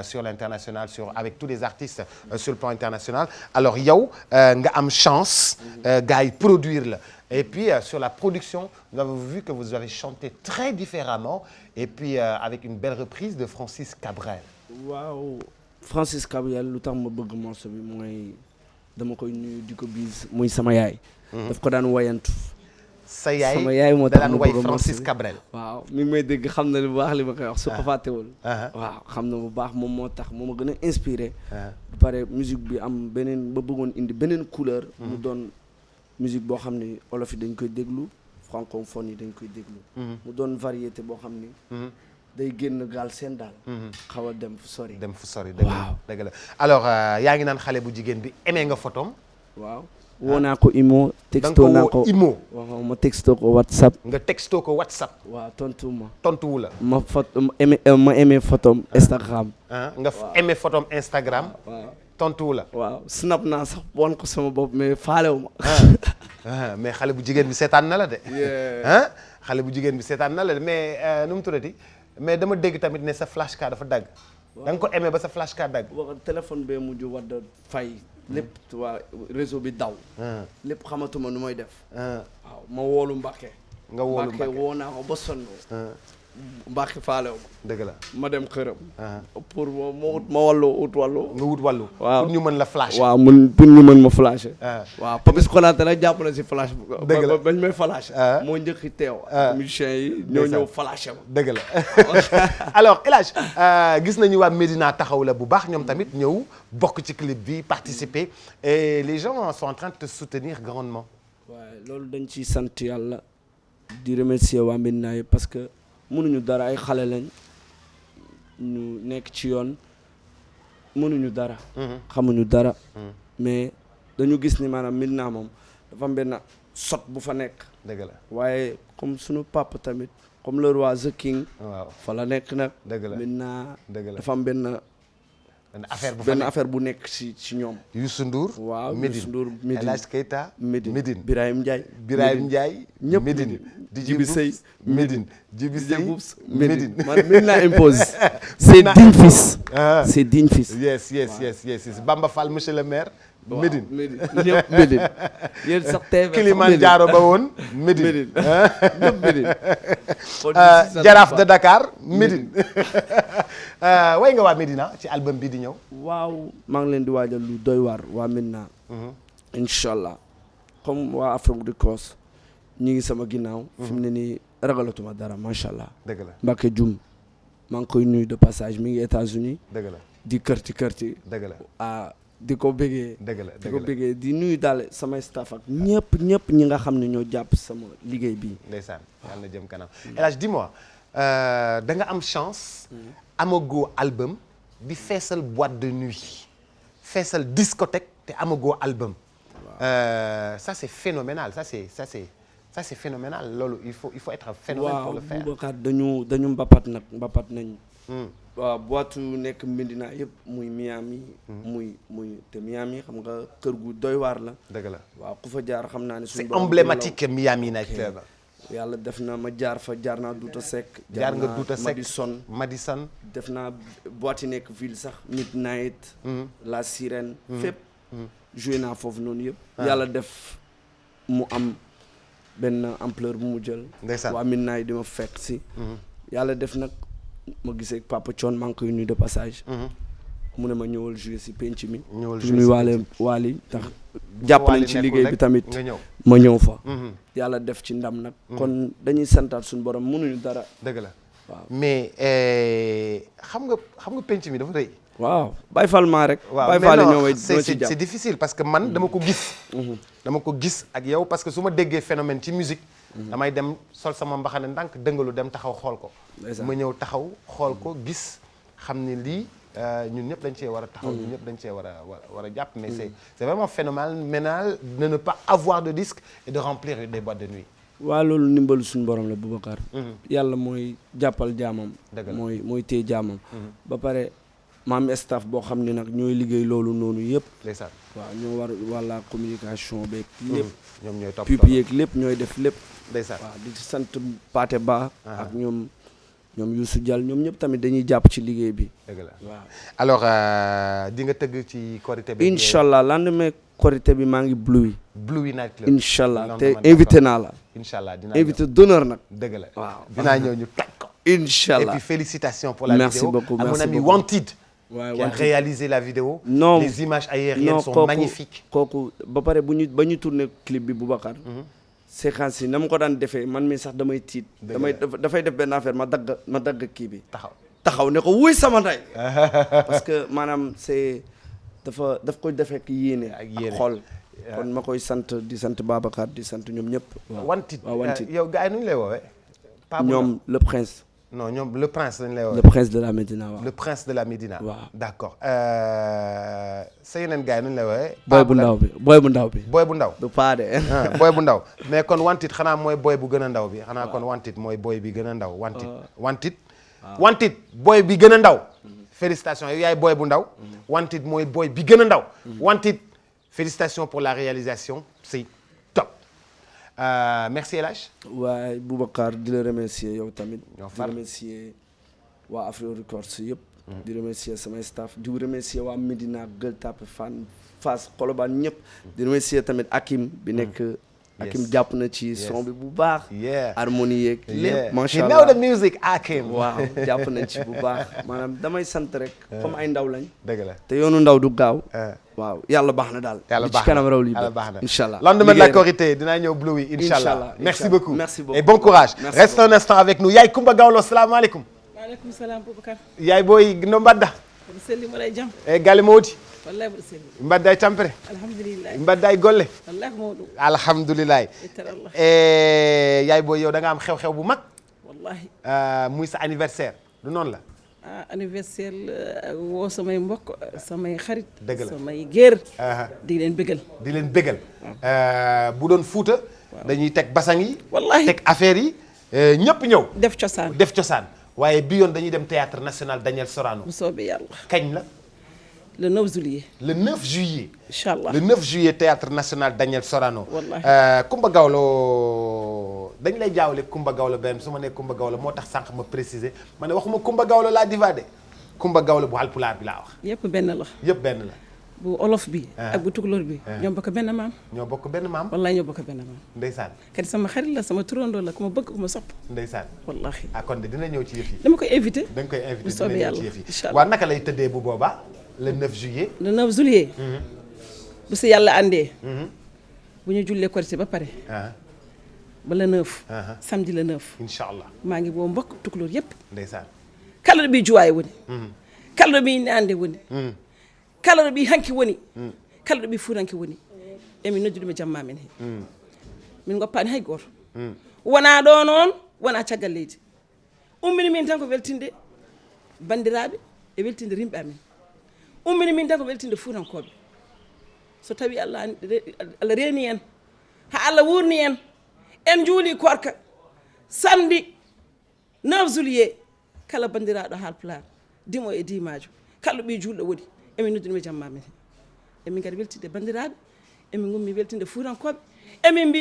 sur l'international avec tous les artistes sur le plan international. Alors yow nga am chance gars yi produire la. Et puis sur la production, nous avons vu que vous avez chanté très différemment et puis avec une belle reprise de Francis Cabrel. waaw Francis Cabrel lu tax ma bëgg morceau bi mooy dama koy nuyu di ko bis muy sama yaay. daf ko daan wayantu. sa yaay sama yaay moo da tax daan way Francis Cabrel. waaw mi ngi may dégg xam na lu baax li ma koy wax su ko fàttewul. waaw xam na bu baax moom moo tax moo ma gën a inspiré. ba pare musique bi am beneen ba bëggoon indi beneen couleur. mu doon musique boo xam ni olof yi dañ koy déglu francophone yi dañ koy déglu. mu doon variété boo xam ni. day génn gaal seen daal. xaw a dem fu sori. dem fu sori dëgg la alors yaa ngi naan xale bu jigéen bi aimé nga photom. waaw woo naa ko Imo. texto naa ko Imo. waaw ma texto ko WhatsApp. nga texto ko WhatsApp. waaw tontuwu la. ma aimé photom Instagram. nga aimé photom Instagram. waaw. tontuwu la. waaw snap naa sax wan ko sama bopp mais faalewu ma. mais xale bu jigéen bi seetaan na la de. xale bu jigéen bi seetaan na la de mais nu mu tuddati mais dama dégg tamit ne sa flash card dafa dagg. da nga ko aimé ba sa flash card dagg. wax téléphone bee mujj wadd fay. lépp waa réseau bi daw. lépp xamatuma nu may def. waaw ma woolu Mbacké. nga woolu Mbacké woo naa ko ba sonn. Mbacké faalew ma. dëgg la ma dem këram. pour ma ut wàllu. nga wut wàllu. waaw pour ñu mën la flash. waaw pour ñu mën ma flasher. waaw Papis Konaté nag jàpp na si flash. dëgg la bañ may flash. moo njëkk teew. musiciens yi ñëw flasher ma. dëgg la alors El Hadj gis nañu waa Médina taxaw la bu baax ñoom tamit ñëw bokk ci clip bi participer et les gens sont en train de te soutenir grandement. waaw loolu dañ ciy sant yàlla di remercier waa Médina yi parce que. mënuñu dara ay xale lañ ñu nekk ci yoon mënuñu dara. xamuñu dara. mais dañu gis ni maanaam Médina moom dafa am benn sot bu fa nekk. dëgg la waaye comme sunu papa tamit comme le roi The King. waaw fa la nekk nag. dëgg la Médina dëgg la dafa am benn affaire bu nekk ci ñoom. Youssou Ndour. waaw Médine Youssou Ndour Médine El Hadj Keita. Médine Birahim Ndiaye. ñëpp Médine. Djibi Seye Médine. Djibi Seye Médine. man Médina impose. c'est digne fils. c'est digne fils. yes Bamba Fall monsieur le maire. Médine ñëpp Médine. yéen sax TV Kilimanjaro ba woon Médine. ñëpp Médine. Jaraaf de Dakar Médine. way nga waa Médina ci album bi di ñëw. waaw maa ngi leen di waajal lu doy waar waa Médina. incha allah comme waa Afro Records ñi ngi sama ginnaaw. fi mu ne nii ragalatuma dara macha allah. dëgg la Mbacké Dioum maa ngi koy nuyu de passage mi ngi États-Unis dëgg la di kërti. dëgg la di ko bëggee. dëgg la di ko bëggee di nuyu daal samay staff ak ñëpp ñi nga xam ne ñoo jàpp sama liggéey bii. ndeysaan yàlla na jëm kanam. El Hadj dis-moi da nga am chance. amagoo album di feesal boîte de nuit feesal discothèque te amagoo album. Ça c'est phénoménal ça c'est phénoménal loolu il faut être un phénomène pour le faire. waaw Boubacar dañu mbapat nañ. waaw boîte nekk Médina yëpp muy Miami. muy te Miami xam nga kër gu doy waar la. dëgg la waaw ku fa jaar xam naa ne. c'est emblématique Miami Night Club. yàlla def na ma jaar naa Douta Seck. jaar nga Douta Seck Madison. def naa boîte yi nekk ville sax Midnight. La Sirène. fépp joué naa foofu noonu yëpp. yàlla def mu am benn ampleur bu mu jël. ndeysaan waa Midnight di ma fekk si. yàlla def nag ma gisee Papa Thione maa ngi koy nuyu de passage. mu ne ma ñëwal joué si penc mi. ñëwal joué si waali tax jàpp nañ ci liggéey bi tamit ma ñëw fa. yàlla def ci ndam nag. kon dañuy santaat suñu borom mënuñu dara. dëgg la waaw mais xam nga penc mi dafa rëy. waaw Baye Fall maa rek. waaw Baye Fall ñoo c'est difficile parce que man dama ko gis. dama ko gis ak yow parce que su ma déggee phénomène ci musique. damay dem sol sama mbaxane ndànk dëngalu dem taxaw xool ko. ma ñëw taxaw xool ko gis xam ne lii ñun ñëpp dañ cee war a taxaw ñun ñëpp dañ cee war a jàpp mais c'est vraiment phénoménal de ne pas avoir de disque et de remplir des boîtes de nuit. waa loolu ndimbalu suñu borom la Boubacar. yàlla mooy jàppal jaamam. mooy téye jaamam. ba pare ma am staff boo xam ne nag ñooy liggéey loolu noonu yëpp. ndeysaan waaw ñoo war wàlla communication beeg lépp. ñoom ñooy topp pub yeeg lépp ñooy def lépp. ndeysaan waaw di sant Pathé Ba. ak ñoom Youssou Diall ñoom ñëpp tamit dañuy jàpp ci liggéey bi. dëgg la waaw alors di nga tëgg ci Korité bi. incha allah lendemain Korité bi maa ngi Bluey Night Club. incha allah te invité naa la. incha allah dinaa invité d'honneur nag. dëgg la waaw dinaa ñëw ñu toj ko. incha allah et puis félicitations pour la merci vidéo. beaucoup à mon ami Wanted. qui a réalisé la vidéo. non les images aériennes sont magnifiques. kooku ba pare ba ñu tourné clip bi Boubacar. séquence yi na ma ko daan defee man mi sax damay tiit. dafay def benn affaire ma dagg kii bi. taxaw ne ko wuy sama ndey. parce que maanaam daf ko defee ak yéene. ak xol. kon ma koy sant di sant Babacar di sant ñoom ñëpp. Wanted Wanted yow gars yi nu ñu lay woowee. ñoom le prince. non ñoom le prince lañ lay woowee. le prince de la Médina waaw. le prince de la Médina. waaw d'accord sa yeneen gars yi nu ñu lay woowee. booy bu ndaw bi booy bu ndaw bi. booy bu ndaw. du paa de. booy bu ndaw mais kon Wanted xanaa mooy booy bu gën a ndaw bi xanaa kon Wanted mooy booy bi gën a ndaw. Wanted booy bi gën a ndaw. félicitations yow yaay booy bu ndaw. Wanted mooy booy bi gën a ndaw. Wanted félicitations pour la réalisation c'est top. Merci El Hadj. waaye Boubacar di la remercier yow tamit. di remercier waa Afro Records yëpp. di remercier samay staff di remercier waa Médina Gueule Tapée Fann Fass Colobane ñëpp. di remercier tamit Hakim bi nekk. Hakim jàpp na ci son bi bu baax. harmonie yeeg lépp macha allah. he know the music Hakim. waaw jàpp nañ ci bu baax maanaam damay sant rek. comme ay ndaw lañ. dëgg la te yoonu ndaw du gaaw. waaw yàlla baax na daal. yàlla baax na ci kanam raw lii yàlla baax na incha allah. lendemain de la Korité dinaa ñëw Bluey incha allah. merci beaucoup merci beaucoup et bon courage. reste un instant avec nous yaay Coumba Gawlo salaamaaleykum. maaleykum salaam Boubacar. yaay booy no mbadda. selli mo lay jam. e galle mawdi. wallahi mbiɗa selli. mbadda e tampere. alhamdulillahi. mbadda e golle. wallahi ko mawɗum. alhamdulillahi. allah. e yaay booy yow da nga am xew-xew bu mag. wallahi. muy sa anniversaire du noonu la. anniversaire woo samay mbokk samay xarit. dëgg la samay géer. di leen bégal. di leen bégal. bu doon Fuuta. dañuy teg basang yi. wallahi teg affaire yi. ñëpp ñëw. def cosaan def cosaan. waaye bi yoon dañuy dem théâtre national Daniel Sorano. bu soobee yàlla. kañ la. le 9 juillet. le 9 juillet. incha allah le 9 juillet théâtre national Daniel Sorano. wallahi Coumba Gawlo dañ lay jaawale Coumba Gawlo benn su ma nee Coumba Gawlo moo tax sànq ma préciser ma ne waxuma Coumba Gawlo laa diva de Coumba Gawlo bu Haalpulaar bi laa wax. yëpp benn la. yëpp benn la. bu olof bi. ak bu tukulóor bi. ñoo bokk benn maam. ñoo bokk benn maam. wallahi ñoo bokk benn maam. ndeysaan. kat sama xarit la sama turandoo la ku ma bëgg ku ma sopp. ndeysaan. wallahi ah kon de dina ñëw ci yëf yi. dama koy invité. da nga koy invité bu soobee dina ñëw yàlla ci yëf yi. incha allah waaw naka lay tëddee bu boobaa le 9 juillet. le 9 juillet. bu si yàlla àndee. bu ñu jullee Korité ba pare. ba le 9. samedi le 9. incha allah maa ngi boo mbokk tukulóor yëpp. ndeysaan. kala ɗo ɓi juwaye woni. kala ɗo ɓi nande woni. kala ɗo ɓi hanki woni. kala ɗo ɓi fuuranke woni. emin nodduɗume jamma men he. min goppani hay goto. wona ɗo noon wona caggal leydi. ummini min tan ko weltinde bandiraɓe e weltinde rimɓe amen. ummini min tan ko weltinde fuurankoɓe. so tawi allah reeni en ha allah wurni en en juuli korka samedi 9 juillet kala bandiraɗo Haalpulaar dimo e dimajo kala ɓi julɗo woɗi emin nodduɗume jamma men emin kadi weltinde bandiraɓe emin gummi weltinde fuurankoɓe emin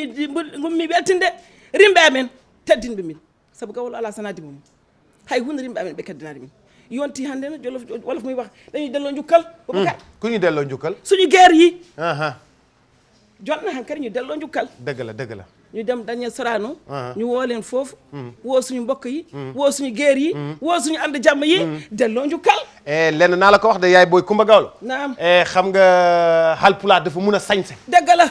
gummi weltinde rimɓe amen teddinɓe min saabu Gawlo ala sana dimo mum hay hunde rimɓe amen ɓe keddinani min yonti hande no jolof wolof muy wax dañuy delloo njukkal Boubacar ku ñu delloo njukkal suñu guerre yi jotna han kadi ñu delloo njukkal dëgg la dëgg la ñu dem Daniel Sorano ñu woo leen foofu woo suñu mbokk yi woo suñu guerre yi woo suñu ànd jàmm yi delloo njukkal lenn naa la ko wax de yaay booy Coumba Gawlo naam xam nga Haalpulaar dafa mun a sañse dëgg la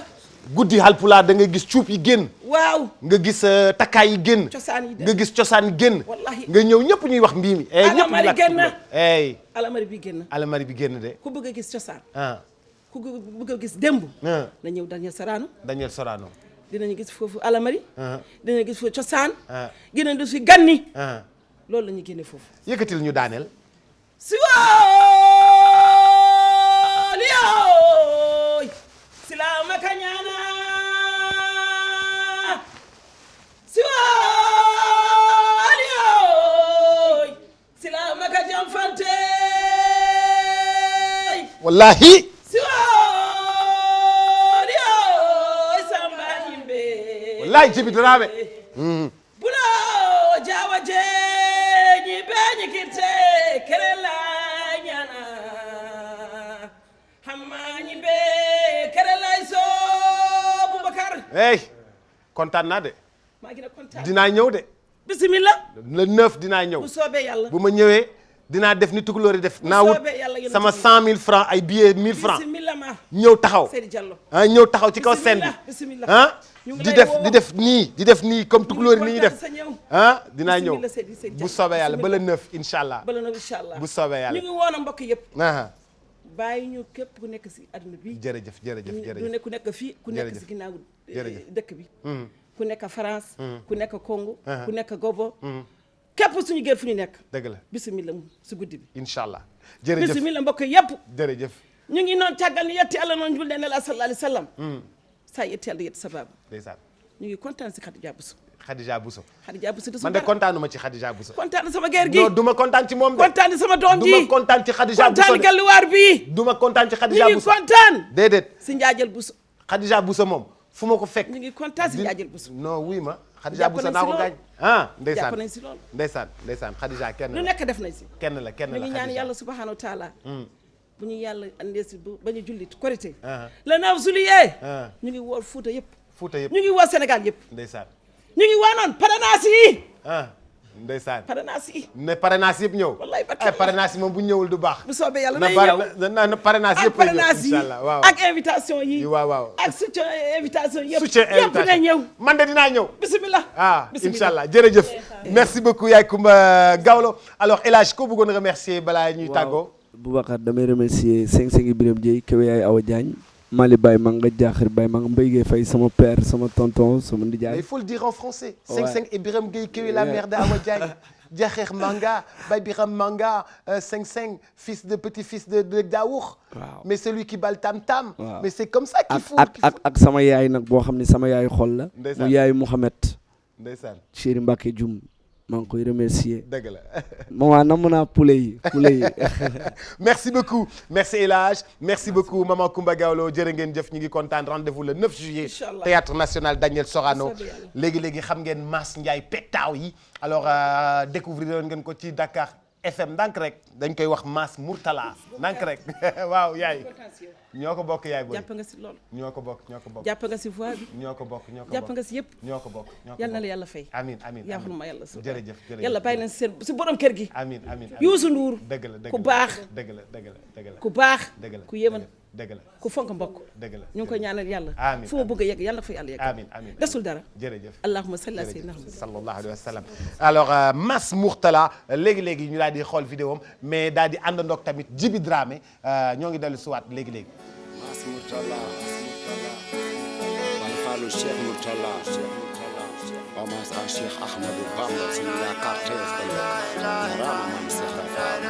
guddi Haalpulaar da nga gis cuub yi génn waaw nga gis takkaay yi génn cosaan yi nga gis cosaan yi génn wallahi nga ñëw ñëpp ñuy wax mbii mi alamari génn alamari bi génn alamari bi génn de ku bëgg a gis cosaan ku bëgg a gis démb na ñëw Daniel Sorano Daniel Sorano dinañu gis foofu alamari dinañu gis foofu cosaan dinañu gis fi ganni loolu la ñuy génne foofu yëkkatil ñu daaneel si waaw wallahi wallahi Djiby Dramé bulo jawa jeñi beñi kirte kerela ñana hammañi be kerela so Boubacar hey kontaan naa de maa ngi kontaan dinaa ñëw de bismillah le 9 dinaa ñëw bu soobee yàlla bu ma ñëwee dinaa def ni tukulóor yi def naa wut sama 100 000 francs ay billets 1000 francs ñëw taxaw ah ñëw taxaw ci kaw scène bi ah di def nii comme tukulóor yi ni ñuy def ah dinaa ñëw bu soobee yàlla ba le 9 incha allah bu soobee yàlla ñu ngi woon a mbokk yëpp aa bàyyi ñu képp ku nekk si àdduna bi jërëjëf ku nekk fii ku nekk si ginnaaw dëkk bi ku nekk France ku nekk Congo ku nekk Gobo képp suñu géer fu ñu nekk dëgg la bismillah si guddi bi incha allah jërëjëf bismillah mbokk yëpp jërëjëf ñu ngi noon càggal ni yetti Allah noon julde ne la sallallahu alayhi wa sallam saa yetti Allah yetti sababu ndeysaan ñu ngi kontaan si Khadija Bousso man de kontaanuma ci Khadija Bousso kontaan sama géer gi non du ma kontaan ci moom de kontaan sama doom ji du ma kontaan ci Khadija Bousso kontaan galluwaar bi du ma kontaan ci Khadija Bousso ñu ngi kontaan déedéet si Njaajël Bousso Khadija Bousso moom fu ma ko fekk ñu ngi kontaan si Njaajël Bousso non wuy ma Khadija Bousso naa ko gaañ ah ndeysaan jàpp nañ si loolu ndeysaan Khadija kenn lu nekk def nañ si kenn la ñu ngi ñaan yàlla subhanahu wa taala bu ñu yàlla andee si ba ñu jullit korité le 9 juillet ñu ngi woor Fuuta yëpp ñu ngi woor Sénégal yëpp ndeysaan ñu ngi waanoon parrainage yi ndeysaan parrainage yi ne parrainage yëpp ñëw wallaay ay parrainage yi moom bu ñëwul du baax bu soobee yàlla day ñëw na parrainage yëpp ñëw inshallah waaw ak invitation yi waaw ak soutien invitation yëpp yëpp dina ñëw man de dinaa ñëw bismillah inshallah jërëjëf merci beaucoup yaay Coumba Gawlo alors El Hadj ko bëggoon remercier balaa ñuy tàggoo Boubacar damay remercier 5-5 Birame Dieye Kewe yaay Awa Diagne Mali Baye Manga Diakhir Baye Manga Mbaye Gueye Faye sama père sama tonton sama ndijaay. Il faut le dire en français. 5-5 et Birame Gueye Kewe la mère d'Awa Diagne. Diakhir Manga Baye Birame Manga 5-5 fils de petit-fils de Daour. Mais celui qui bat le tam-tam. Mais c'est comme ça qu'il faut. ak sama yaay nag boo xam ne sama yaay xol la. ndeysaan mu yaay Mouhamed. ndeysaan Chéri Mbacke Dioum. maa ngi koy remercier. dëgg la. maman namm naa poulet yi. merci beaucoup merci El Hadj merci beaucoup maman Coumba Gawlo jërë ngeen jëf ñu ngi kontaan rendez-vous le 9 juillet. théâtre national Daniel Sorano. léegi xam ngeen Mass Ndiaye pettaaw yi. alors découvrir ngeen ko ci Dakar FM ndànk rek dañ koy wax Mass Mourtala ndànk rek waaw yaay. ñoo ko bokk yaay booy jàpp nga si loolu ñoo ko bokk jàpp nga si voix bi ñoo ko bokk jàpp nga si yëpp ñoo ko bokk yal na la yàlla fay amiin yaaxul ma yàlla su jërëjëf yàlla bàyyi leen seen si borom kër gi amiin Youssou Ndour dëgg la ku baax dëgg la ku baax dëgg la ku yéeman dëgg la ku fonk mbokk dëgg la ñu ngi koy ñaanal yàlla amiin fu ma bëgg a yegg yàlla fa yàlla yegg amiin desul dara jërëjëf allahumma salli ala sayyidina Muhammad sallallahu alayhi wa sallam alors Mass Mourtala léegi ñu daal di xool vidéo am mais daal di àndandoog tamit Djiby Dramé ñoo ngi dellu siwaat léegi Mass Mourtala Baye Fallou Cheikh Mourtala hommage à Cheikh Ahmadou Bamba suñu yaakaar tey ëllëg jaaraama Maam Cheikh Rafaal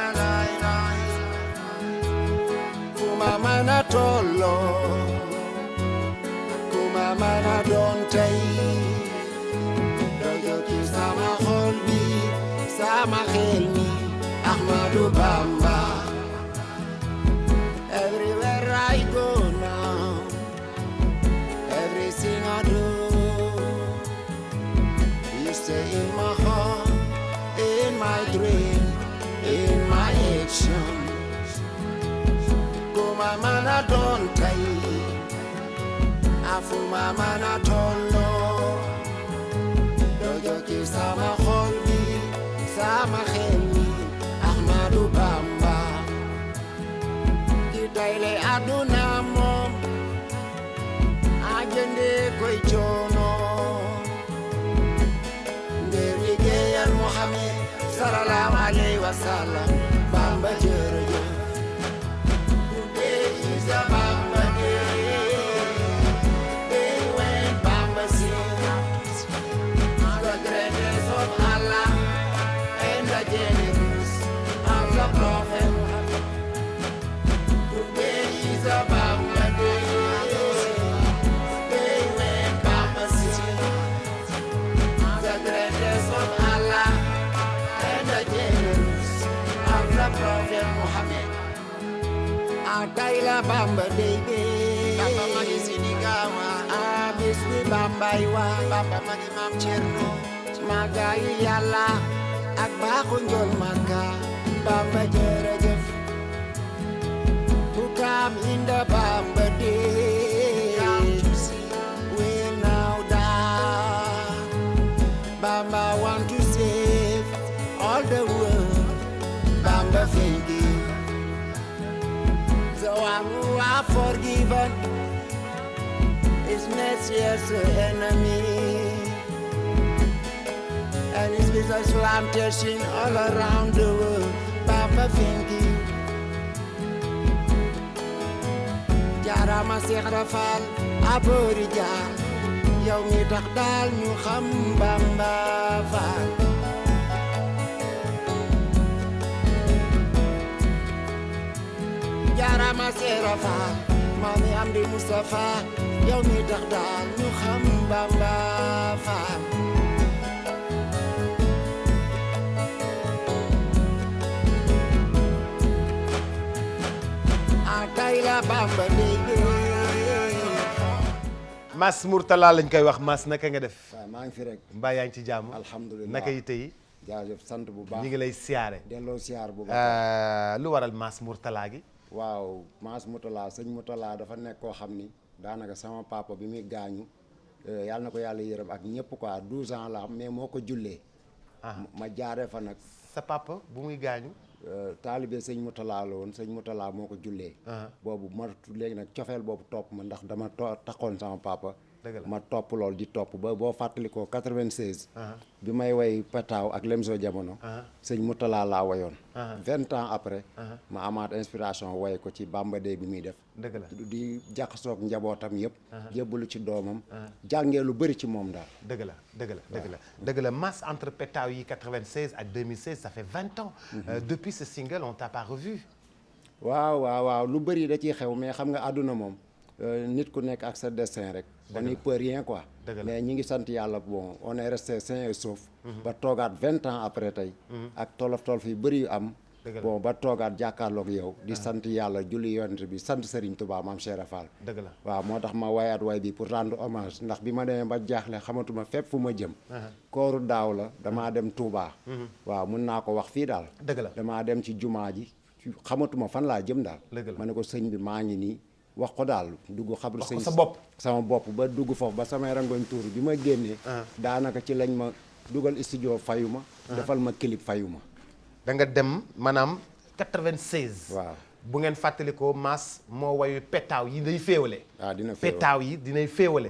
fu ma mën a tolloo ku ma mën a doon tey dojo ci sama xol bi sama xel mi Ahmadou Bamba everywhere I go now, everything I do, you stay in my heart, in my dream, in my actions. Kuma mana don't tie, afuma mana tolo, dojo ki sama holbi, sama kheli, Ahmadou Bamba. Dayle aduna moom a jënde koy coono ngir liggéeyal Muhammad sallallahu alayhi wa sallam Bamba jërëjëf today is a Bamba day when Bamba sings the greatness of Allah and the genius of the prophet. Prophet Muhammad. Bamba baby Bamba magi Sinigawa bis bi Bambay wa Bamba magi Maam Cerno magayu Yàlla ak baaxu njool Makka Bamba jërëjëf who come in the Bamba day we now die Bamba want to save all the world Bamba thank you the one who are forgiven is next year's enemy and his business plantation all around the world Bamba thank you jaarama Seex Rafal aboori jaar yow mi tax daal ñu xam Bamba Faal jaarama Seex Rafal Maami Amdi Mustafa yow mi tax daal ñu xam Bamba Faal Kayla Bamba Mass Mourtala lañ koy wax Mass naka nga def. waaw maa ngi fi rek. mbaa yaa ngi ci jàmm. alhamdulilah naka yi tey. jaajëf sant bu baax ñu ngi lay siyaare. delloo siyaar bu baax. lu waral Mass Mourtala gi. waaw Mass Mourtala sëñ Mourtala dafa nekk koo xam ni daanaka sama papa bi muy gaañu yàlla na ko yàlla yërëm ak ñëpp quoi 12 ans la am mais moo ko jullee. ma jaaree fa nag. sa papa bu muy gaañu. taalibe sëñ Mourtala la woon sëñ Mourtala moo ko jullee. boobu ma léegi nag cofeel boobu topp ma ndax dama taxoon sama papa. ma topp lool di topp ba boo fàttalikoo 96. bi may way Petaaw ak Lemzo Jamono. sëñ Mourtala laa wayoon. 20 ans après. ma amaat inspiration way ko ci Bamba Day bi muy def. dëgg la di jaxasoog njabootam yëpp. jébbalu ci doomam. jàngee lu bëri ci moom daal. dëgg la dëgg la dëgg la dëgg la Mass entre Petaaw yi 96 ak 2016 ça fait 20 ans. depuis ce single on t'a pas revu. waaw lu bëri da ciy xew mais xam nga àdduna moom nit ku nekk ak sa destin rek. on n'y peut rien quoi. mais ñi ngi sant yàlla bon on est resté sain et sauf. ba toogaat 20 ans après tey. ak tolof yu bëri yu am. bon ba toogaat jàkkaarloog yow. di sant yàlla julli yonent bi sant Serigne Touba Maam Cheikh Fall. dëgg la waaw moo tax ma wayaat way bi pour rendre hommage ndax bi ma demee ba jaaxle xamatuma fépp fu ma jëm. kooru daaw la damaa dem Touba. waaw mun naa ko wax fii daal. dëgg la damaa dem ci jumaa ji xamatuma fan laa jëm daal. ma ne ko sëñ bi maa ngi nii. wax ko daal dugg xabru sëñ sa bopp sama bopp ba dugg foofu ba samay rangoñ tuur bi ma génnee daanaka ci lañ ma dugal studio fayu ma defal ma clip fayu ma da nga dem maanaam 96 waaw bu ngeen fàttalikoo Mass moo wayu Petaaw yi day féewale dina Petaaw yi dinay féewale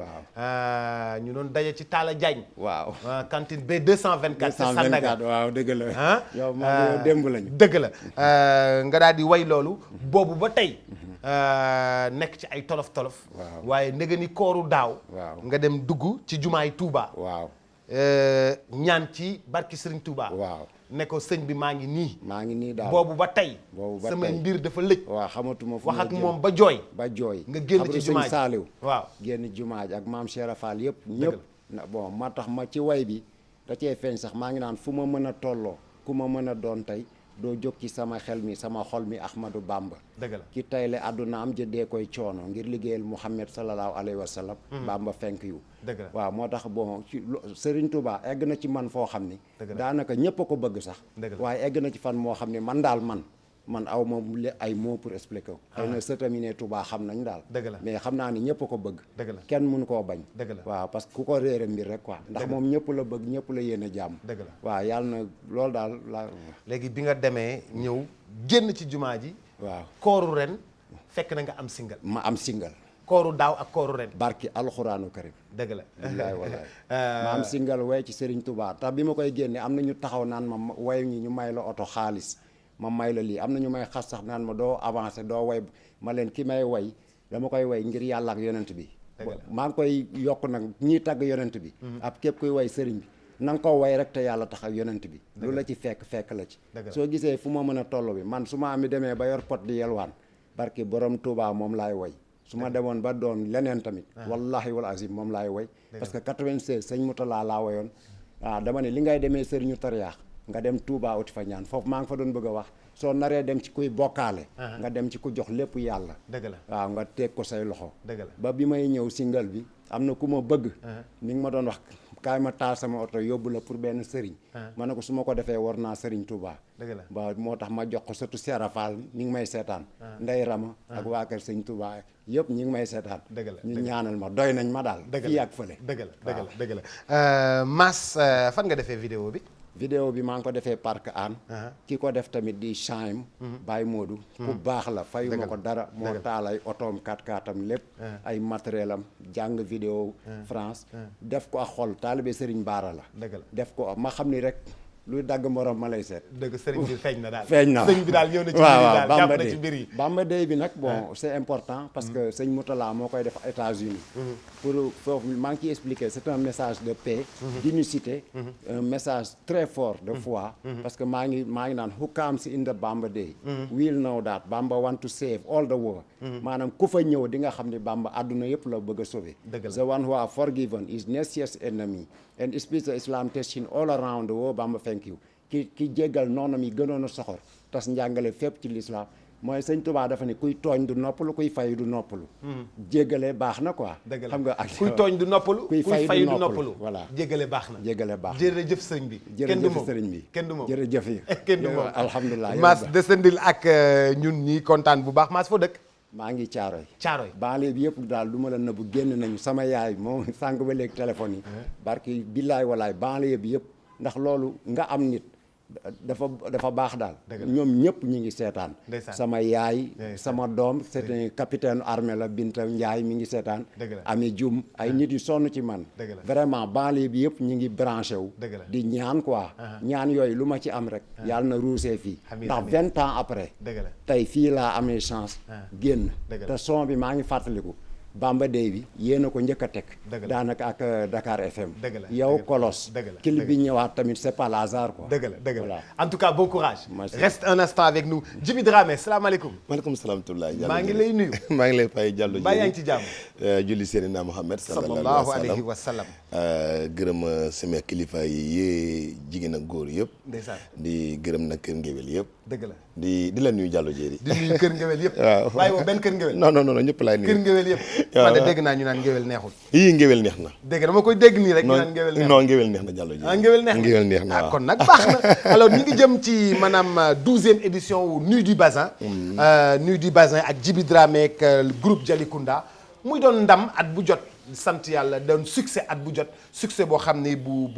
ñu doon daje ci Talla Diagne waaw cantine B224 Sandaga waaw dëgg la yow ma démb lañu dëgg la nga daal di way loolu boobu ba tey nekk ci ay tolof waaye ndege ni kooru daaw nga dem dugg ci jumaay Touba waaw ñaan ci barki Serigne Touba waaw ne ko sëñ bi maa ngi nii daal boobu ba tey sama mbir dafa lëj waaw xamatuma fu wax ak moom ba jooy nga génn ci jumaa ji Saaliw waaw génn jumaa ji ak Maam Cheikh Fall yëpp ñëpp bon ma tax ma ci way bi da cee feeñ sax maa ngi naan fu ma mën a tolloo ku ma mën a doon tey doo jóg ci sama xel mi sama xol mi Ahmadou Bamba dëgg la ki tayle àdduna am jëddee koy coono ngir liggéeyal Muhammad sallallahu alayhi wa sallam Bamba fenk yu dëgg la waaw moo tax bon ci Serigne Touba egg na ci man foo xam ni daanaka ñëpp a ko bëgg sax waaye egg na ci fan moo xam ne man daal man aw ma ay mots pour expliquer ko xëy na sëtamine Touba xam nañ daal mais xam naa ni ñëpp a ko bëgg kenn mënu koo bañ waaw parce que ku ko réere mbir rek quoi ndax moom ñëpp la bëgg ñëpp la yéene jàmm waaw yàlla na loolu daal la léegi bi nga demee ñëw génn ci jumaa ji waaw kooru ren fekk na nga am single ma am single kooru daaw ak kooru ren barki alxuraanu karim dëgg la wallaay wallaay ma am single way ci Serigne Touba tax bi ma koy génne am na ñu taxaw naan ma way ñi ñu may la oto xaalis ma may la lii am na ñu may xas sax naan ma doo avancé doo way ma leen ki may way dama koy way ngir yàlla ak yonent bi maa ngi koy yokk nag ñiy tagg yonent bi ab képp kuy way sëriñ bi na nga ko way rek te yàlla tax ak yonent bi lu la ci fekk la ci soo gisee fu ma mën a toll bi man su ma ami demee ba yor pot di yelwaan barki borom Touba moom laay way su ma demoon ba doon leneen tamit wallahi wal azim moom laay way parce que 96 sëñ Moutala laa wayoon waaw dama ne li ngay demee sëriñu tariyaax nga dem Touba uti fa ñaan foofu maa ngi fa doon bëgg a wax soo naree dem ci kuy bokkaale nga dem ci ku jox lépp yàlla dëgg la waaw nga teg ko say loxo dëgg la ba bi may ñëw single bi am na ku ma bëgg ni nga ma doon wax kaay ma taal sama oto yóbbu la pour benn sëriñ ma ne ko su ma ko defee war naa sëriñ Touba dëgg la waaw moo tax ma jox ko surtout Serafal ñi ngi may seetaan Ndey Rama ak waa kër sëñ Touba yëpp ñi ngi may seetaan dëgg la ñu ñaanal ma doy nañ ma daal fii ak fële dëgg la dëgg la Mass fan nga defee vidéo bi bi maa ngi ko defee Parc Hann ki ko def tamit di Chaim Baye Modou ku baax la fayu ma ko dara moo taal ay otoom 4x4 am lépp ay matériel am jàng vidéo France def ko ak xol taalibe Serigne Bara la def ko ma xam ni rek luy dagg morom ma lay seet dëgg sëriñ bi feeñ na daal feeñ na sëriñ bi daal ñëw na ci mbir yi daal jàpp na ci mbir yi Bamba Day bi nag bon c'est important parce que sëñ Moutala moo koy def États-Unis pour foofu maa ngi ciy expliquer c'est un message de paix d'unicité un message très fort de foi parce que maa ngi naan who comes in the Bamba Day will know that Bamba want to save all the world maanaam ku fa ñëw di nga xam ne Bamba àdduna yëpp la bëgg a sauver the one who are forgiven is Nessia's enemy and speaks the Islam teaching all around the world Bamba thank you ki jéggal noonam yi gënoon a soxor tas njàngale fépp ci l'islam mooy sëñ Touba dafa ne kuy tooñ du noppalu kuy fay du noppalu jéggale baax na quoi xam nga ak kuy tooñ du noppalu kuy fay du noppalu voilà jéggale baax na jéggale baax na jërëjëf sëriñ bi jërëjëf sëriñ bi kenn du moom jërëjëf yi kenn du moom alhamdulilah Mass descendil ak ñun ñi kontaan bu baax Mass foo dëkk maa ngi Caaroy banlieue bi yëpp daal du ma la nëbbu génn nañu sama yaay moom sànq ba léegi téléphone yi barki billaay walaay banlieue bi yëpp ndax loolu nga am nit dafa baax daal ñoom ñëpp ñi ngi seetaan sama yaay sama doom c'est un capitaine armée la Binta Ndiaye mi ngi seetaan Ami Dioum ay nit yu sonn ci man vraiment banlieue bi yëpp ñi ngi branché wu di ñaan quoi ñaan yooyu lu ma ci am rek yàlla na ruusee fii ndax 20 ans après tey fii laa amee chance génn te son bi maa ngi fàttaliku Bamba Day bi yéen a ko njëkk a teg daanaka ak Dakar FM yow Kolos clip bi ñëwaat tamit c'est pas le hasard quoi dëgg la en tout cas bon courage reste un instant avec nous Djiby Dramé salaamaaleykum maaleykum salaam tullaay maa ngi lay nuyu maa ngi lay fay Diallo ba yaa ngi ci jàmm julli Seydina Mohamed sallallahu alayhi wa sallam gërëm sama kilifa yi jigéen ak góor yëpp ndeysaan di gërëm nag kër ngéwél yëpp dëgg la di la nuyu Diallo Diéry di nuyu kër ngéwél yëpp waaw bàyyi woo benn kër ngéwél non ñëpp laay nuyu kër ngéwél yëpp man de dégg naa ñu naan ngéwél neexul yii ngéwél neex na dégg dama koy dégg nii rek ñu naan ngéwél neexul non ngéwél neex na Diallo Diéry ngéwél neex na kon nag baax na alors ñu ngi jëm ci maanaam 12e édition wu Nuit du Bazin Nuit du Bazin ak Djiby Dramé ak groupe Jalikounda muy doon ndam at bu jot sant yàlla doon succès at bu jot succès boo xam ne bu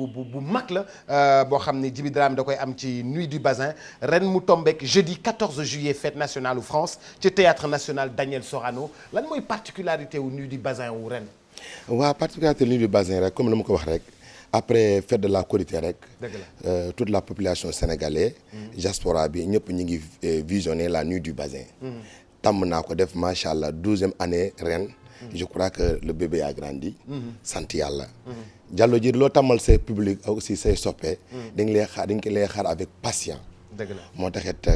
mag la boo xam ne Djiby Dramé da koy am ci Nuit du Bazin ren mu tombeek jeudi 14 juillet fête nationale u France ci théâtre national Daniel Sorano lan mooy particularité wu Nuit du Bazin wu ren waaw particularité Nuit du Bazin rek comme la ma ko wax rek après fête de la Korité rek toute la population sénégalaise diaspora bi ñëpp ñu ngi visionner la Nuit du Bazin tàmm naa ko def macha allah 12e année ren je crois que le bébé a grandi sant yàlla Diallo Diéry loo tàmmal say public aussi say soppe dañ lay xaar avec patience dëgg la moo taxit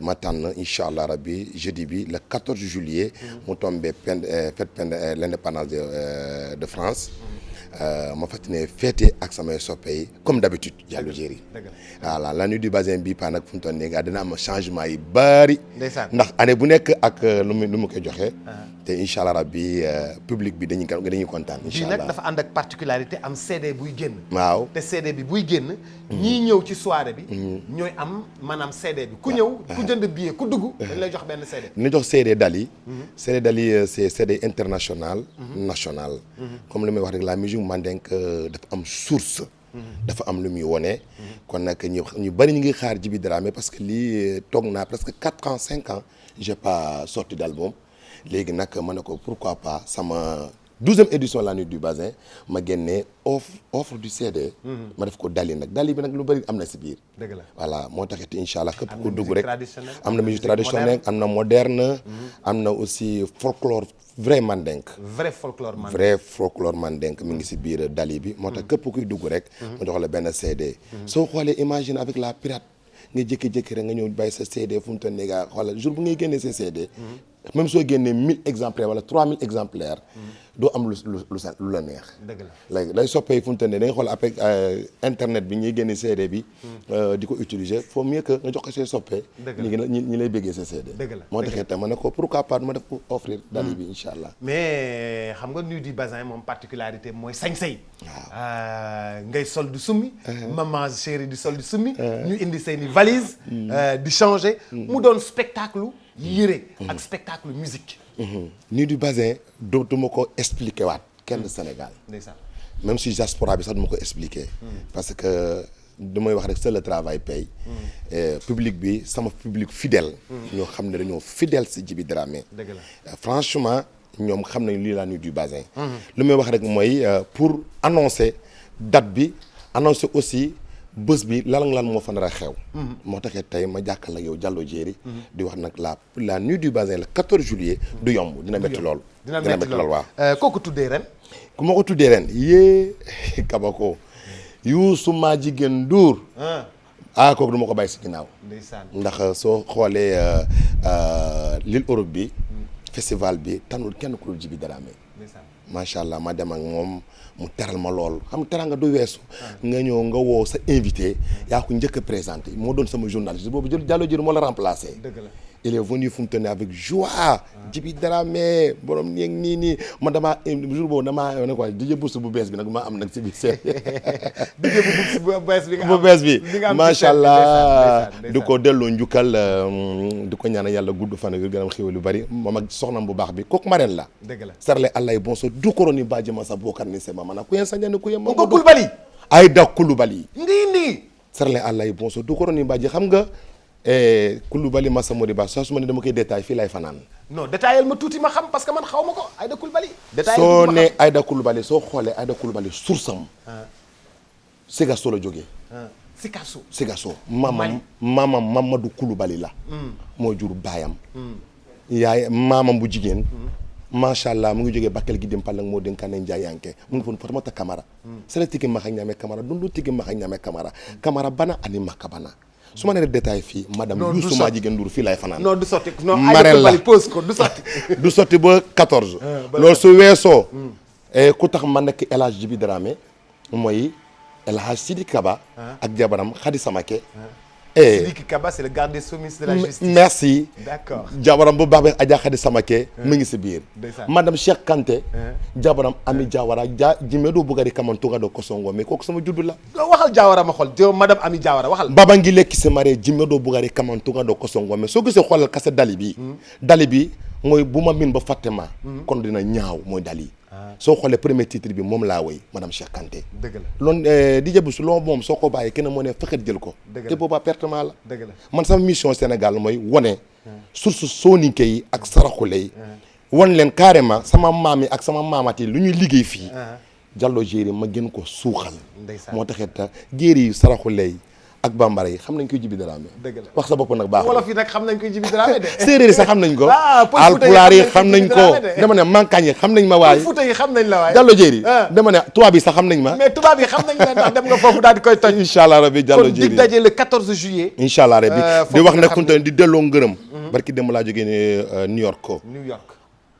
ma tànn incha allah rabbi jeudi bi le 14 juillet mu tombé fête l'indépendance de France ma fàttali ne féete ak samay soppe yi comme d'habitude Diallo Diéry voilà la Nuit du Bazin bii paa nag fu mu toll nii nga dina am changement yi bari ndax année bu nekk ak lu mu koy joxe te incha allah rabbi public bi dañuy kontaan incha allah bii nag dafa ànd ak particularité am CD buy génn waaw te CD bi buy génn ñii ñëw ci soirée bi ñooy am maanaam CD bi ku ñëw ku jënd billet ku dugg dañ lay jox benn CD dina jox CD Dali CD Dali c'est CD international national comme li may wax rek la musique mandingue dafa am source dafa am lu muy wone kon nag ñu bari ñu ngi xaar Djiby Dramé parce que lii toog naa presque 4 ans 5 ans j'ai pas sorti d'album léegi nag ma ne ko pourquoi pas sama 12e édition la Nuit du Bazin ma génnee offre du CD. ma def ko Dali nag Dali bi nag lu bëri am na si biir. dëgg la voilà moo taxit incha allah képp ku dugg rek am na musique traditionnelle am na moderne. am na aussi folklore vrai mandingue. vrai folklore mandingue mi ngi si biir Dali bi. moo tax képp kuy dugg rek. ma jox la benn CD. soo xoolee imagine avec la pirate nga jékki-jékki rek nga ñëw bàyyi sa CD fu mu toll nii nga xoolal jour bu ngay génnee sa CD. même soo génnee 1000 exemplaires wala 3000 exemplaires. doo am lu la neex. dëgg la léegi day soppee fu mu toll nii da nga xool après internet bi ñuy génne CD bi. di ko utiliser faut mieux que nga jox ko say soppee. dëgg la ñi lay bëggee sa CD. dëgg la moo taxee tam ma ne ko pourquoi pas ma def ko offrir dali bi incha allah. mais xam nga Nuit du Bazin moom particularité mooy sañ-say. waaw ngay sol du summi. maman chérie di sol du summi. ñu indi seeni valise. di changer. mu doon spectacle yére ak spectacle musique. Nuit du Bazin dootuma ko expliquer waat kenn Sénégal. ndeysaan même si diaspora bi sax duma ko expliquer. parce que damay wax rek seul le travail paye. public bi sama public fidèle. ñoo xam ne dañoo fidèle si Djiby Dramé. dëgg la franchement ñoom xam nañ lii la Nuit du Bazin. lu may wax rek mooy pour annoncer date bi annoncer aussi bés bi lan moo fa nar a xew. moo taxee tey ma jàkkal ak yow Diallo Diéry. di wax nag la Nuit du Bazin le 14 juillet. du yomb dina métti lool. dina métti lool waaw. kooku tuddee ren. ku ma ko tuddee ren yee kabako Youssou maa jigéen Ndour. kooku du ma ko bàyyi si ginnaaw. ndeysaan ndax soo xoolee Lille Europe bi. festival bi tanul kenn ku dul Djiby Dramé. macha allah ma dem ak moom mu teral ma lool xam teranga du weesu. nga ñëw nga woo sa invité. yaa ko njëkk a présenté moo doon sama journaliste boobu Diallo Diéry moo la remplacé. dëgg la il est venu fu mu toll nii avec joie. Djiby Dramé borom nii man damaa jour boobu damaa ne quoi DJ Bouss bu bees bi nag maa am nag si biir seen. DJ Bouss bu bees bi nga am bu bees bi macha allah di ko delloo njukkal di ko ñaanal yàlla gudd fan ak gërëm xéwal yu bari moom ak soxnam bu baax bi kooku marraine la. dëgg la sarle allah bonso dukoroni baji masa bokar ni sema mana ku yen sanjani ku yen ko Coulibaly Aïda Coulibaly ndi sarle allah bonso dukoroni baji xam nga Coulibaly Massa Modiba saa su ma ne dama koy détail fii lay fanaan. non détaillé ma tuuti ma xam parce que man xaw ma ko Aïda Coulibaly. soo ne Aïda Coulibaly soo xoolee Aïda Coulibaly sursam. Sigasso la jógee. Sigasso maamam Mamadou Coulibaly la. moo jur baayam. yaay maamam bu jigéen. macha allah mu ngi jógee Bakel gi dem Palang moo dénkaane Njaayanke mu ngi fon Fatamata Camara. sele tigi maxa ñame Camara dundu tigi maxa ñame Camara. Camara bana ani makka bana. su ma nee détail fii madame Youssou maa jigéen Ndour fii lay fanaan. non du sotti non marraine la pose ko du sotti. du sotti ba 14. loolu su weesoo. ku tax man nekk El Hadj Djiby Dramé mooy El Hadj Sidi Kaba. ak jabaram Khady Samake. Sidiki Kaba c'est le garde des sceaux ministre de la justice. merci. d'accord jabaram bu baax bi Adja Khady Samake. mu ngi si biir. madame Cheikh Kanté. jabaram Ami Diawara jimedo bugari kamantuga do kosongo mais kooku sama juddu la. waxal Diawara ma xool jo madame Ami Diawara waxal. baba ngi lekk si mare jimedo bugari kamantuga do kosongo mais soo gisee xoolal kase dali bi. dali bi mooy bu ma min ba fàtte ma. kon dina ñaaw mooy dali. soo xoolee premier titre bi moom laa woy madame Cheikh Kanté. dëgg la loolu DJ Bouss loo moom soo ko bàyyee kenn moo ne fexet jël ko. dëgg la te boobaa pertement la. dëgg la man sama mission Sénégal mooy wane. source soninke yi ak saraxule yi. wan leen carrément sama maam yi ak sama maamat yi lu ñuy liggéey fii. Diallo Diéry ma gën ko suuxal. moo taxit géer yi saraxule yi ak bambara yi xam nañ koy Djiby Dramé. dëgg la wax sa bopp nag baax wolof yi nag xam nañ koy Djiby Dramé de. séeréer yi sax xam nañ ko. alpulaar yi xam nañ ko dama ne mankaañ yi xam nañ ma waay. Fuuta yi xam nañ la waay. Diallo Diéry dama ne tubaab yi sax xam nañ ma. mais tubaab yi xam nañ la ndax dem nga foofu daal di koy toj. incha allah rabi Diallo Diéry kon dig daje le 14 juillet. incha allah rabi di wax ne kunte di delloo ngërëm. barki dem laa jógee ne New York. New York.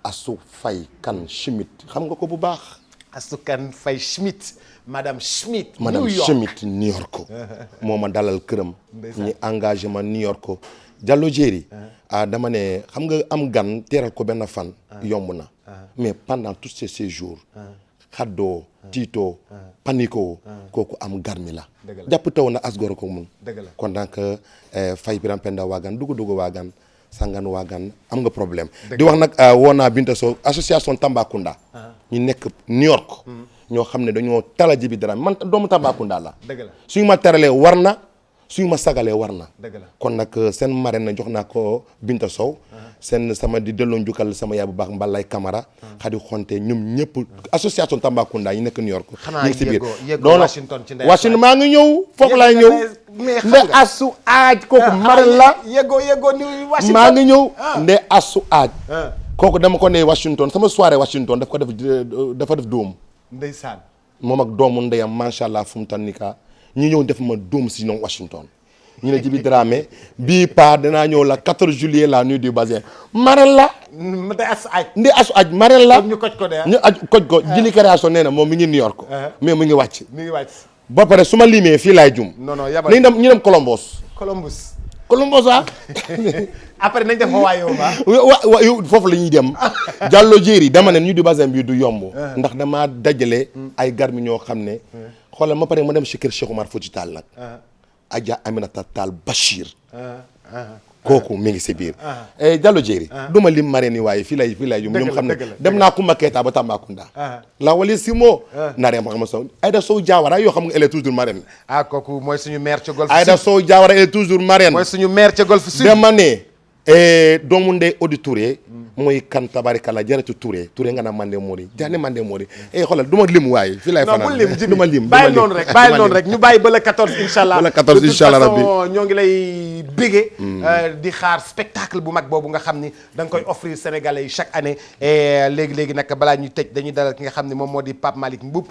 Assou Faye Kane Schmidt xam nga ko bu baax. Assou Kane Faye Schmidt. madame Schmidt. madame Schmidt New York. moo ma dalal këram. ñi engagé ma New York. Diallo Diéry dama ne xam nga am gan teeral ko benn fan. yomb na. mais pendant tous ces séjours. xaddoo tiitoo panikoo kooku am garmi la. jàpp taw na asgoro ko mun. kon donc Faye Biram Penda waagan dugg waagan sangan waagan am nga problème. di wax nag woo naa Binta Sow association Tambacounda. ñu nekk New York. ñoo xam ne dañoo tala Djiby Dramé man doomu Tambacounda la. suñu ma teralee war na suñu ma sagalee war na. kon nag seen marraine na jox naa ko Binta Sow. seen sama di delloo njukkal sama yaay bu baax Mbalay Camara. Khady Xonte ñoom ñëpp association Tambacounda yi nekk New York. xanaa doon Washington ci Washington maa ngi ñëw foofu laay ñëw. nde asu aaj kooku marraine la. yegoo ni Washington maa ngi ñëw nde asu aaj. kooku dama ko ne Washington sama soirée Washington dafa def dóom. ndeysaan moom ak doomu ndeyam macha allah fu mu tan ni ka ñi ñëw def ma dóom si ñoom Washington ñu ne Djiby Dramé bii pas danaa ñëw la 14 juillet la nuit du bassin marel la ndi asu aj marel la ñu koj ko de ñu aj koj ko Jili Création nee na moom mi ngi New York mais mu ngi wàcc ba pare su ma limee fii laay jum nañ dem ñu dem Columbus ah après nañ def Hawaii wa foofu la ñuy dem Diallo Jéeri dama ne nuit du bassin bi du yomb ndax damaa dajale ay garmi ñoo xam ne xoolal ma pare ma dem si kër Cheikh Omar Fouti Tall nag Adja Aminata Tall Bachir kooku mi ngi si biir Diallo Jéeri du ma lim marraine yi waaye fii lay yum ñoom xam ne dem naa Kumba Keita ba Tambacounda la wali si moo naree ma xam Sow Aïda Sow Diawara yoo xam nga elle est toujours marraine kooku mooy suñu maire ca Golf Sud Aïda Sow Diawara elle est toujours marraine mooy suñu maire ca Golf Sud dama ne doomu ndey Odi Touré mooy kan tabarikala jaratu Touré nga na mande mori jaane mande mori xoolal du ma lim waaye fii lay fanaan du ma lim bàyyi noonu rek ñu bàyyi ba le 14 inchallah ba le 14 inchallah rabbi ñoo ngi lay bégee di xaar spectacle bu mag boobu nga xam ni da nga koy offrir sénégalais yi chaque année et léegi nag balaa ñuy tëj dañuy dalal ki nga xam ne moom moo di Pape Malick Mboup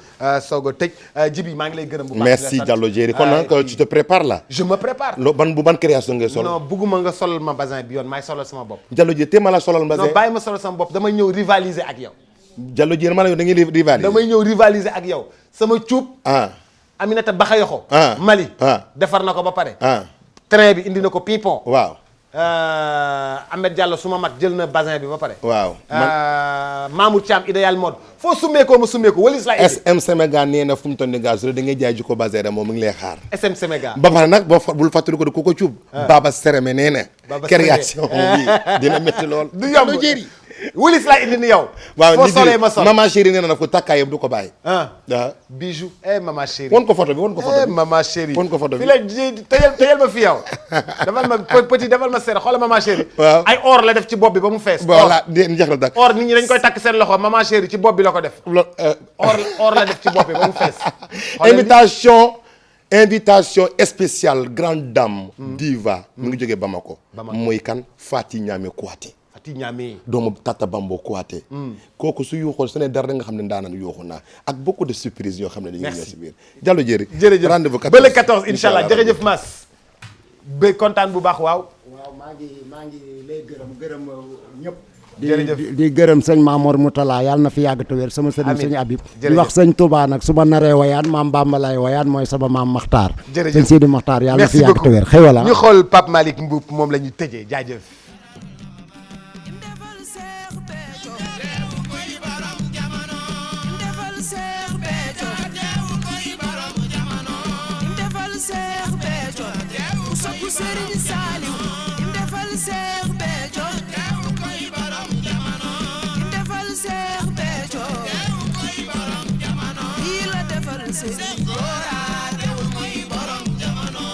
soog a tëj Djiby maa ngi lay gërëm bu baax merci Diallo Jéeri kon nag tu te prépares là je me prépare ban création ngay sol non bugguma nga solal ma basin bi yoon maay solal sama bopp Diallo Jéeri te ma la solal basin non bàyyi ma solal sama bopp damay ñëw rivaliser ak yow Diallo Jéeri ma la yow da ngay rivaliser damay ñëw rivaliser ak yow sama cuub Aminata Bakayoko Mali defar na ko ba pare train bi indi na ko Pipon waaw Ahmed Diallo suma mag jël na basin bi ba pare waaw Mamour Thiam idéal mode foo summeekoo ma summeeko walis la SM Séméga nee na fu mu toll ni gaz da ngay jaay ji ko basin rek moom mu ngi lay xaar SM Séméga ba pare nag bul fàttali ko de ku ko cuub Baba Sérémé nee na création bi dina métti lool du yomb Jéeri walis laa indi ni yow waaw foo solee ma sol maman chérie nee na ko takkaayam du ko bàyyi waaw bijou maman chérie won ko photo bi maman chérie won ko photo bi fi la tëjal ma fi yow defal ma petit defal ma seere xoolal maman chérie waaw ay or la def ci bopp bi ba mu fees voilà jeex na dak or nit ñi dañ koy takk seen loxo maman chérie ci bopp bi la ko def or la def ci bopp bi ba mu fees invitation spéciale grande dame diva mu ngi jógee Bamako mooy kan Fati Ñaame Kouaté doomu Tata Bambo Kouaté kooku su yuuxoon su ne dara da nga xam ne ndaanaan yuuxu naa ak beaucoup de surprises yoo xam ne dañuy ñëw si biir Diallo Jéeri jërëjëf rendez-vous ba le 14 inchallah jërëjëf Mass ba kontaan bu baax waaw maa ngi lay gërëm ñëpp jërëjëf di gërëm sëñ Mamour Moutala yàlla na fi yàgg te wér sama sëñ sëñ Habib di wax sëñ Touba nag su ma naree wayaan maam Bamba lay wayaan mooy sama maam Makhtar sëñ Sidi Makhtar yàlla na fi yàgg te wér xéwala ñu xool Pape Malick Mboup moom la ñuy tëjee jaajëf Serigne Saliou im defal Cheikh Béthio teew koy borom jamono im defal Cheikh Béthio teew koy borom jamono yi la defal Serigne Gora teew koy borom jamono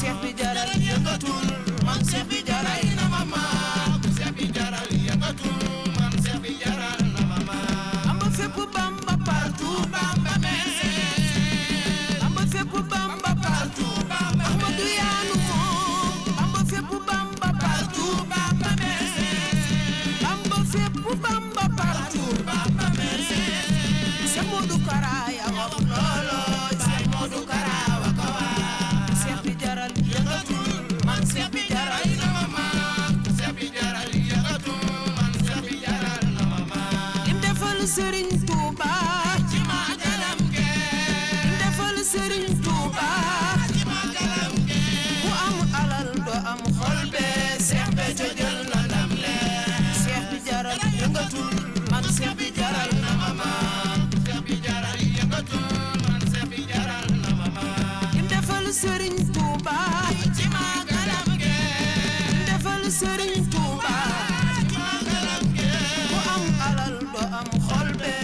Cheikh bi jaral yëngatul man Cheikh bi jaral na mama Cheikh bi jaral yëngatul man Cheikh bi jaral na mama amba fépp Bamba partout Bamba merci amba fépp Bamba partout Ahmadou Yanou Bamba fépp Bamba partout Bamba merci Bamba fépp Bamba partout Bamba merci Cheikh Modou Kara ya wax loolo Cheikh Modou Kara wa kawa Cheikh bi jaral yëngatul man Cheikh bi jaral na mama Cheikh bi jaral yëngatul man Cheikh bi jaral na mama im defal Serigne Touba ci magalam ge im defal Serigne Touba ci magalam ge ku am alal do am xol be Cheikh Béthio jël na ndam le Cheikh bi jaral yëngatul man Cheikh bi jaral na mama Cheikh bi jaral yëngatul man Cheikh bi jaral na mama im defal Serigne Touba ci magalam ge im defal Serigne Touba ci magalam ge ku am alal do am xol be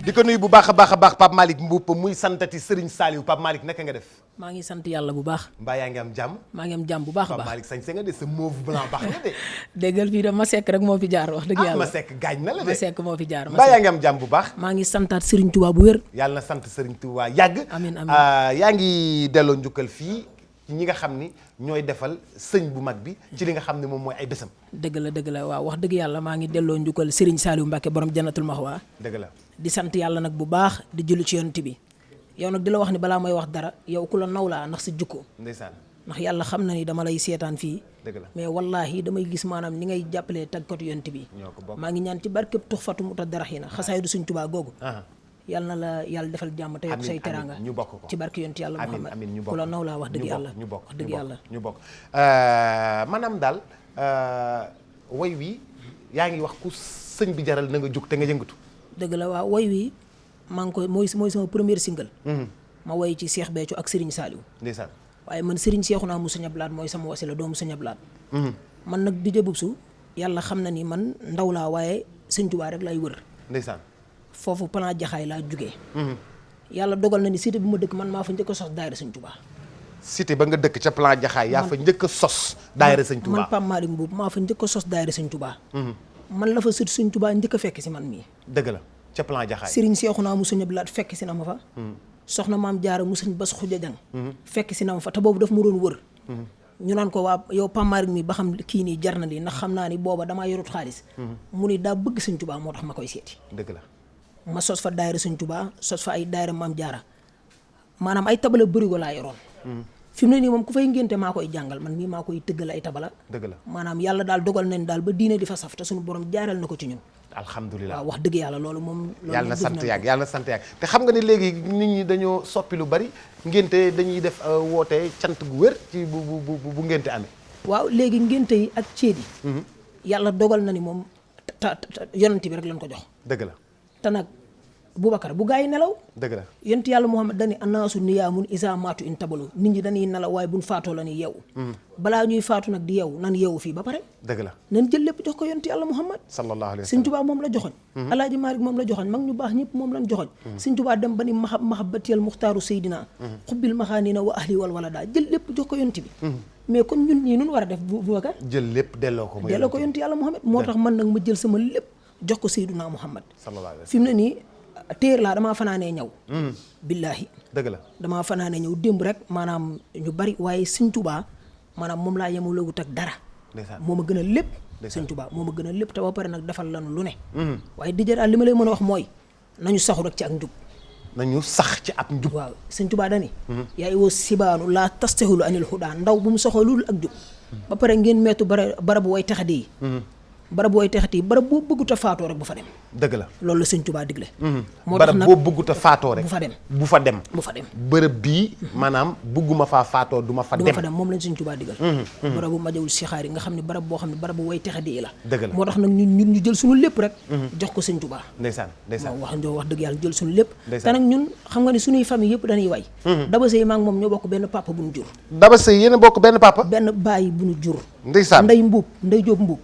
di ko nuyu bu baax a baax Pape Malick Mboup muy santati Serigne Saliou Pape Malick naka nga def maa ngi sant yàlla bu baax mbaa yaa ngi am jàmm maa ngi am jàmm bu baax a baax Pape Malick sañ nga de sa mauve blanc baax na de déggal fii de ma sekk rek moo fi jaar wax dëgg yàlla ma sekk gaañ na la de ma sekk moo fi jaar mbaa yaa ngi am jàmm bu baax maa ngi santaat Serigne Touba bu wér yàlla na sant Serigne Touba yàgg amiin yaa ngi delloo njukkal fii ñi nga xam ni ñooy defal sëñ bu mag bi ci li nga xam ne moom mooy ay bésam dëgg la waaw wax dëgg yàlla maa ngi delloo njukkal Serigne Saliou Mbacké borom Jannatul Mahwa dëgg la di sant yàlla nag bu baax di julli ci yonent bi yow nag di la wax ni balaa may wax dara yow ku la naw laa ndax sa jukko ndeysaan ndax yàlla xam na ni dama lay seetaan fii dëgg la mais wallahi damay gis maanaam ni ngay jàppalee tàggatu yonent bi maa ngi ñaan ci barkeb tuxfatu mutadaraxina xasaayidu Sëñ Tuubaa googu yàlla na la yàlla defal jàmm te yokk say teraanga ñu bokk ko ci barke yonent yàlla Muhammad amiin ñu bokk ku la naw laa wax dëgg yàlla ñu bokk wax dëgg yàlla ñu bokk maanaam daal woy wi yaa ngi wax ku sëñ bi jaral na nga jóg te nga yëngatu dëgg la waaw woy wi maa ngi koy mooy sama première single ma woy ci Cheikh Béthio ak Serigne Saliou ndeysaan waaye man Serigne Cheikhouna mu Sëñ Abdou Lahad mooy sama wasila doomu Sëñ Abdou Lahad man nag DJ Boubsou yàlla xam na ni man ndaw laa waaye Sëñ Tuubaa rek lay wër ndeysaan foofu plan jaxaay laa jugee yàlla dogal na ni cité bi ma dëkk man maa fa njëkk a sos daayira Sëñ Tuubaa cité ba nga dëkk ca plan jaxaay yaa fa njëkk a sos daayira Sëñ Tuubaa man Pape Malick Mbuub maa fa njëkk a sos daayira Sëñ Tuubaa man la fa sët Sëñ Tuubaa njëkk a fekk si man mii dëgg la ca plan jaxaay Serigne Cheikhouna mu Sëñ Abdou Lahad fekk si na ma fa soxna maam Jaara mu Sëñ Bass Xuja Jang fekk si na ma fa te boobu daf ma doon wër ñu naan ko waa yow Pape Malick mi ba xam kii nii jar na lii ndax xam naa ni booba damaa yorut xaalis mu ni daa bëgg Sëñ Tuubaa moo tax ma koy seeti dëgg la ma sos fa daayira Sëñ Tuubaa sos fa ay daayira maam Jaara maanaam ay tabala bërigo laa yoroon fi mu ne nii moom ku fay ngénte maa koy jàngal man mii maa koy tëggal ay tabala dëgg la maanaam yàlla daal dogal nañ daal ba diine di fa saf te suñu borom jaaral na ko ci ñun alhamdulilah waaw wax dëgg yàlla loolu moom yàlla na sant yàgg yàlla na sant yàgg te xam nga ni léegi nit ñi dañoo soppi lu bari ngénte dañuy def woote cant gu wér ci bu ngénte amee waaw léegi ngénte yi ak céet yi yàlla dogal na ni moom yonent bi rek lañ ko jox dëgg la te nag Boubacar bu gaa yi nelaw dëgg la yonent yàlla Muhammad dani annaasu niyaamun isa maatu in tabalu nit ñi dañuy nelaw waaye buñ faatoo la ñuy yeewu balaa ñuy faatu nag di yeewu nan yeewu fii ba pare dëgg la nan jël lépp jox ko yonent yàlla Muhammad sallallahu alayhi wa Sëñ sallam Tuubaa moom la joxoñ Alaaji Maalik moom la joxoñ mag ñu baax ñëpp moom lañ joxoñ Sëñ Tuubaa dem ba ni mahabbatiyal muxtaaru seydina xubbil maxaanina wa ahli wal walada jël lépp jox ko yonent bi mais kon ñun ñii nun war a def Boubacar jël lépp delloo ko yonent yàlla Muhammad moo tax man nag ma jël sama lépp jox ko Seydina Muhammad sallallahu alayhi wa sallam fi mu ne nii téer laa damaa fanaanee ñëw billaahi dëgg la damaa fanaanee ñëw démb rek maanaam ñu bari waaye Sëñ Tuubaa maanaam moom laa yemulawut ak dara moo ma gën a lépp Sëñ Tuubaa moo ma gën a lépp te ba pare nag defal lanu lu ne waaye di daal li ma lay mën a wax mooy nañu saxu rek ci ak njub nañu sax ci ak njub waaw Sëñ Tuubaa dani yaay woo sibaanu laa tastahulu anil hudaa ndaw bu mu soxalul ak njub ba pare ngeen meetu barabu way texadi yi barab booy texati barab boo bëggut a faatoo rek bu fa dem dëgg la loolu la Sëñ Tuubaa digle moo tax nag barab boo bëggut a faatoo rek bu fa dem bërëb bii maanaam bëgguma faa faatoo du ma fa dem moom lañ Sëñ Tuubaa digal barabu majawul sixaar yi nga xam ne barab boo xam ne barab bu way texadi yi la dëgg la moo tax nag ñun ñu jël suñu lépp rek jox ko Sëñ Tuubaa ndeysaan wax dëgg yàlla jël suñu lépp te nag ñun xam nga ne suñuy famille yëpp dañuy way Daba Sëy maa ngi moom ñoo bokk benn papa bu ñu jur Daba Sëy yéen a bokk benn papa benn baay bu ñu jur ndeysaan Ndey Mbuub Ndey Jóob Mbuub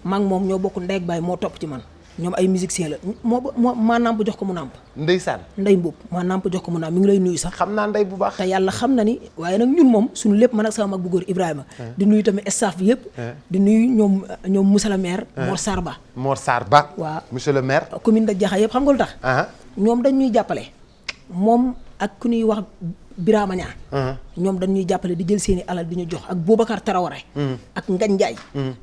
maa ngi moom ñoo bokk ndey ak baay moo topp ci man ñoom ay musicien la moo maa nàmp jox ko mu nàmp ndeysaan Ndey Mbuub maa nàmp jox ko mu nàmp mi ngi lay nuyu sax xam naa ndey bu baax te yàlla xam na ni waaye nag ñun moom suñu lépp man ak sama mag bu góor Ibrahima di nuyu tamit staff bi yëpp di nuyu ñoom monsieur le maire Mor Sarr Ba waaw monsieur le maire commune de Jaxaay yëpp xam nga lu tax ñoom dañ ñuy jàppale moom ak ku ñuy wax Birama Ñaa ñoom dañ ñuy jàppale di jël seeni alal di ñu jox ak Boubacar Taraware ak Ngañ Njaay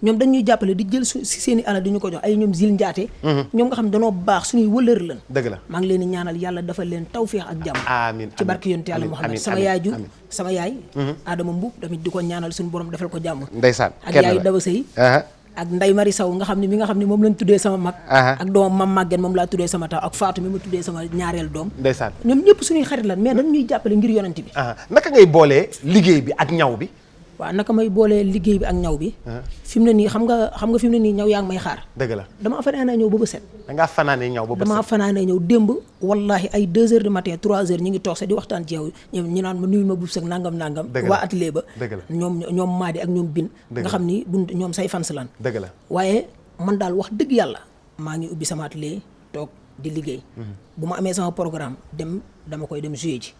ñoom dañ ñuy jàppale di jël seeni alal di ñu ko jox ay ñoom Zil Njaate ñoom nga xam ne danoo baax suñuy wëlër lan dëgg la maa ngi leen di ñaanal yàlla dafa leen tawféex ak jàmm amiin ci barke yonent yàlla Muhammad sama yaay Adama Mbuub tamit di ko ñaanal suñu borom defal ko jàmm ndeysaan ak yaay Daba Sëy ak Ndey Mari Saw nga xam ne mi nga xam ne moom lañ tuddee sama mag ak doomam Mam Màggen moom laa tuddee sama taw ak Faatu mi ma tuddee sama ñaareel doom ndeysaan ñoom ñëpp suñuy xarit lan mais dañ ñuy jàppale ngir yonent bi naka ngay boolee liggéey bi ak ñaw bi waaw naka may boolee liggéey bi ak ñaw bi fi mu ne nii xam nga fi mu ne nii ñaw yaa ngi may xaar dëgg la damaa fanaanee ñëw ba set dangaa fanaanee ñaw ba set damaa fanaanee ñëw démb wallahi ay 2 heures du matin 3 heures ñu ngi toog sax di waxtaan ci yow ñu naan ma nuyul ma bub sek nangam waa atelier ba ñoom Maadi ak ñoom Bin nga xam ni ñoom say fans lan dëgg la waaye man daal wax dëgg yàlla maa ngi ubbi sama atelier toog di liggéey bu ma amee sama programme dama koy dem jouer ji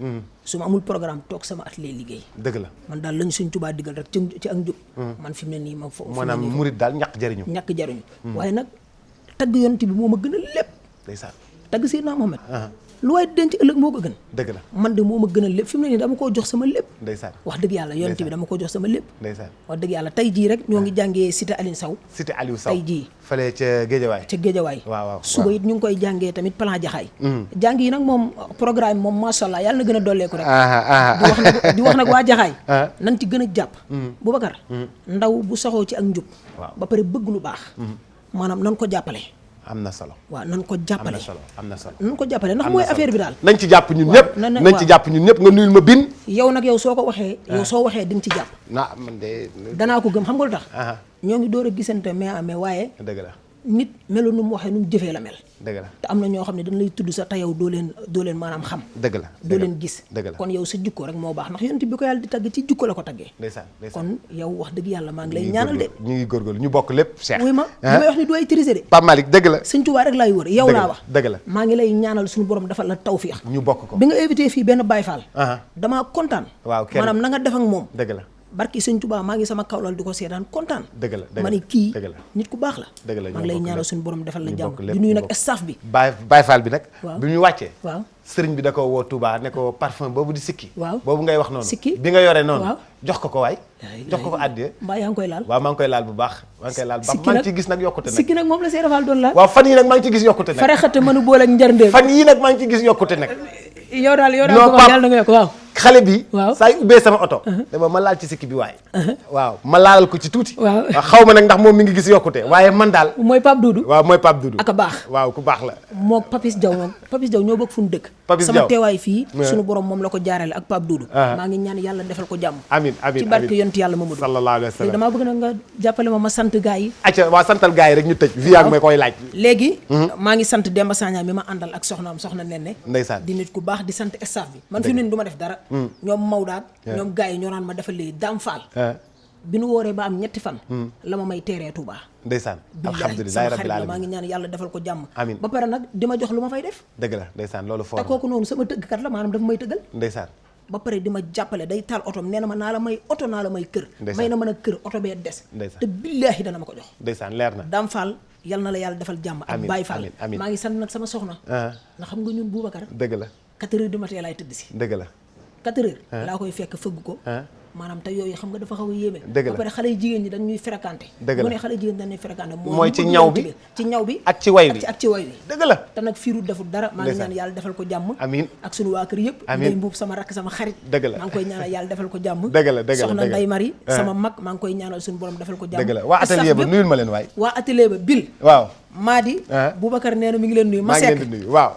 su ma amul programme toog sama atelier liggéey dëgg la man daal lañu Sëñ Tuubaa diggal rek ci ak njub man fi mu ne nii ma foofu maanaam murit daal ñàkk jariñu waaye nag tagg yonent bi moo ma gën a lépp ndeysaan tagg Seydina Mohamed lu waay denc ëllëg moo ko gën. dëgg la man de moo ma gënal lépp fi mu ne nii dama koo jox sama lépp. ndeysaan wax dëgg yàlla yonent bi dama koo jox sama lépp. ndeysaan wax dëgg yàlla tey jii rek ñoo ngi jàngee cité Aliou Sow. cité Aliou Sow tey jii. fële ca Géejawaay. ca Géejawaay. waaw suba it ñu ngi koy jàngee tamit plan jaxaay. jàng yi nag moom programme moom macha allah yàlla na gën a dolleeku rek. di wax nag waa jaxaay. nan ci gën a jàpp. Boubacar. ndaw bu saxoo ci ak njub. ba pare bëgg lu baax. maanaam nan ko jàppale. am na solo waaw nan ko jàppale am na solo nan ko jàppale ndax mooy affaire bi daal. nañ ci jàpp ñun ñëpp nañ ci jàpp ñun ñëpp nga nuyul ma bin. yow nag yow soo ko waxee. yow soo waxee di nga ci jàpp. man de. danaa ko gëm xam nga lu tax. ñoo ngi door a gisante mais waaye. dëgg la nit melu nu mu waxee nu mu jëfee la mel. dëgg la te am na ñoo xam ne dañ lay tudd sa te yow doo leen maanaam xam. dëgg la doo leen gis. dëgg la kon yow sa jukko rek moo baax ndax yonent bi ko yàlla di tagg ci jukko la ko taggee. ndeysaan kon yow wax dëgg yàlla maa ngi lay ñaanal de. ñu ngi góorgóorlu ñu bokk lépp Cheikh. wuy ma li may wax ni du ay triser de. Pape Malick dëgg la. Sëñ Tuubaa rek laay wër yow laa wax. dëgg la maa ngi lay ñaanal suñu borom defal la tawfiix. ñu bokk ko bi nga invité fii benn Baye Fall. damaa kontaan. waaw kenn maanaam na nga def ak moom. dëgg la barki Sëñ Tuubaa maa ngi sama kawlal di ko seetaan kontaan. dëgg la ma ne kii nit ku baax la. dëgg la maa ngi lay ñaanal suñu borom defal la jàmm lépp di nuyu nag staff bi. Baye Fall bi nag. waaw bi ñu wàccee. waaw sëriñ bi da ko woo Touba ne ko parfum boobu di sikki. waaw boobu ngay wax noonu. sikki bi nga yore noonu. waaw jox ko waay. jox ko àddiya. mbaa yaa ngi koy laal. waaw maa ngi koy laal bu baax. maa ngi koy laal bu baax maa ngi ciy gis nag yokkute nag. sikki nag moom la Seydou Fall doon laal. waaw fan yii nag maa ngi ciy gis yokkute nag. faraxate mënu boole ak njarndéem. fan yii nag maa ngi ciy gis yokkute nag. yow daal ko wax yàlla na nga yokk waaw. xale bi saa yu ubbee sama oto dama ma laal ci sikki bi waay waaw ma laalal ko ci tuuti waaw xaw ma nag ndax moom mi ngi gis yokkute waaye man daal mooy Pape Doudou waaw mooy Pape Doudou ak a baax waaw ku baax la moo Papis Diaw moom Papis Diaw ñoo bokk fu ñu dëkk sama teewaay fii suñu borom moom la ko jaarale ak Pape Doudou maa ngi ñaan yàlla defal ko jàmm amiin amiin ci barke yonent yàlla Mamadou sallallahu alayhi wa sallam damaa bëgg nag nga jàppale ma sant gars yi acca waa santal gars yi rek ñu tëj vi ak ma koy laaj léegi maa ngi sant Demba Sagna mi ma àndal ak soxnaam soxna Nene ndeysaan di nit ku baax di sant staff bi man fi nu du ma def dara ñoom Mawdaat ñoom gars yi ñoo naan ma defal lii Dame Fall bi nu wooree ba am ñetti fan la ma may teeree Touba ndeysaan alhamdulilah rabbil alamin maa ngi ñaan yàlla defal ko jàmm amiin ba pare nag di ma jox lu ma fay def dëgg la ndeysaan loolu fort te kooku noonu sama tëggkat la maanaam dafa may tëggal ndeysaan ba pare di ma jàppale day taal otom nee na ma naa la may oto naa la may kër may na mën a kër oto bee des te billaahi dana ma ko jox ndeysaan leer na Dame Fall yal na la yàlla defal jàmm ak Baye Fall maa ngi sant nag sama soxna ndax xam nga ñun Boubacar dëgg la 4 heures du matin laay tëdd si dëgg la 4 heures laa koy fekk fëgg ko maanaam te yooyu xam nga dafa xaw a yéeme dëgg la ba pare xale yu jigéen ñi dañ ñuy fréquenté dëgg la mu ne xale jigéen dañ ñuy fréquenté mooy ci ñaw bi ak ci way bi ak ci way bi dëgg la te nag fiiru deful dara maa ngi ñaan yàlla defal ko jàmm amiin ak suñu waa kër yëpp amiin Ndey Mbuub sama rakk sama xarit dëgg la maa ngi koy ñaanal yàlla defal ko jàmm dëgg la dëgg la soxna Ndey Mari sama mag maa ngi koy ñaanal suñu borom defal ko jàmm dëgg la waa atelier ba nuyul ma leen waay waa atelier ba Bil waaw Madi Boubacar nee na mi ngi leen nuyu maa ngi leen di nuyu waaw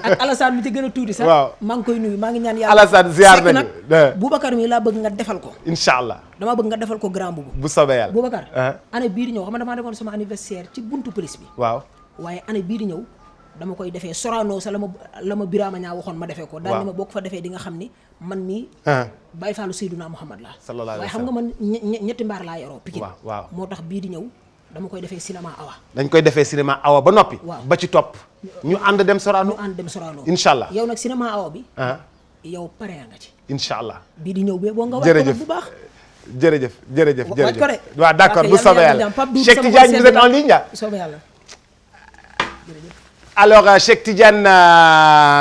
ak Alassane mi ci gën a tuuti sax maa ngi koy nuyu maa ngi ñaan yàlla Alassane ziar nañu nag Boubacar mi laa bëgg nga defal ko incha allah dama bëgg nga defal ko grand boubou bu soobee yàlla Boubacar année bii di ñëw xam nga damaa defoon sama anniversaire ci buntu police bi waaw waaye année bii di ñëw dama koy defee Sorano sa la ma Birama ñaa waxoon ma defee ko daal ni ma boo ko fa defee di nga xam ni man mii Baye Fallou Seydouna Muhammad la waaye xam nga man ñetti mbaar laa yoroo Pikine waaw moo tax bii di ñëw dama koy defee cinéma awa dañ koy defee cinéma awa ba noppi waaw ba ci topp ñu ànd dem Sorano incha allah yow nag cinéma awa bi yow pare nga ci incha allah bii di ñëw bee boo nga wax bu baax jërëjëf waaw d'accord bu soobee yàlla Cheikh Tidiane vous êtes en ligne soobee yàlla alors Cheikh Tidiane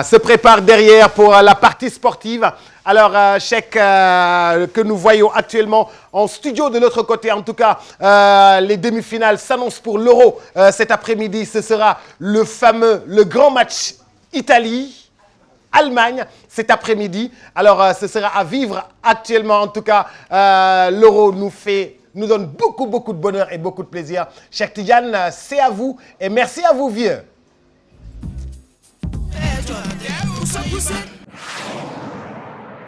se prépare derrière pour la partie sportive. Alors Cheikh que nous voyons actuellement en studio de l'autre côté. En tout cas, les demi-finales s'annoncent pour l'Euro cet après-midi. Ce sera le grand match Italie-Allemagne cet après-midi. Alors ce sera à vivre actuellement. En tout cas, l'Euro nous donne beaucoup de bonheur et beaucoup de plaisir. Cheikh Tidiane, c'est à vous et merci à vous vieux.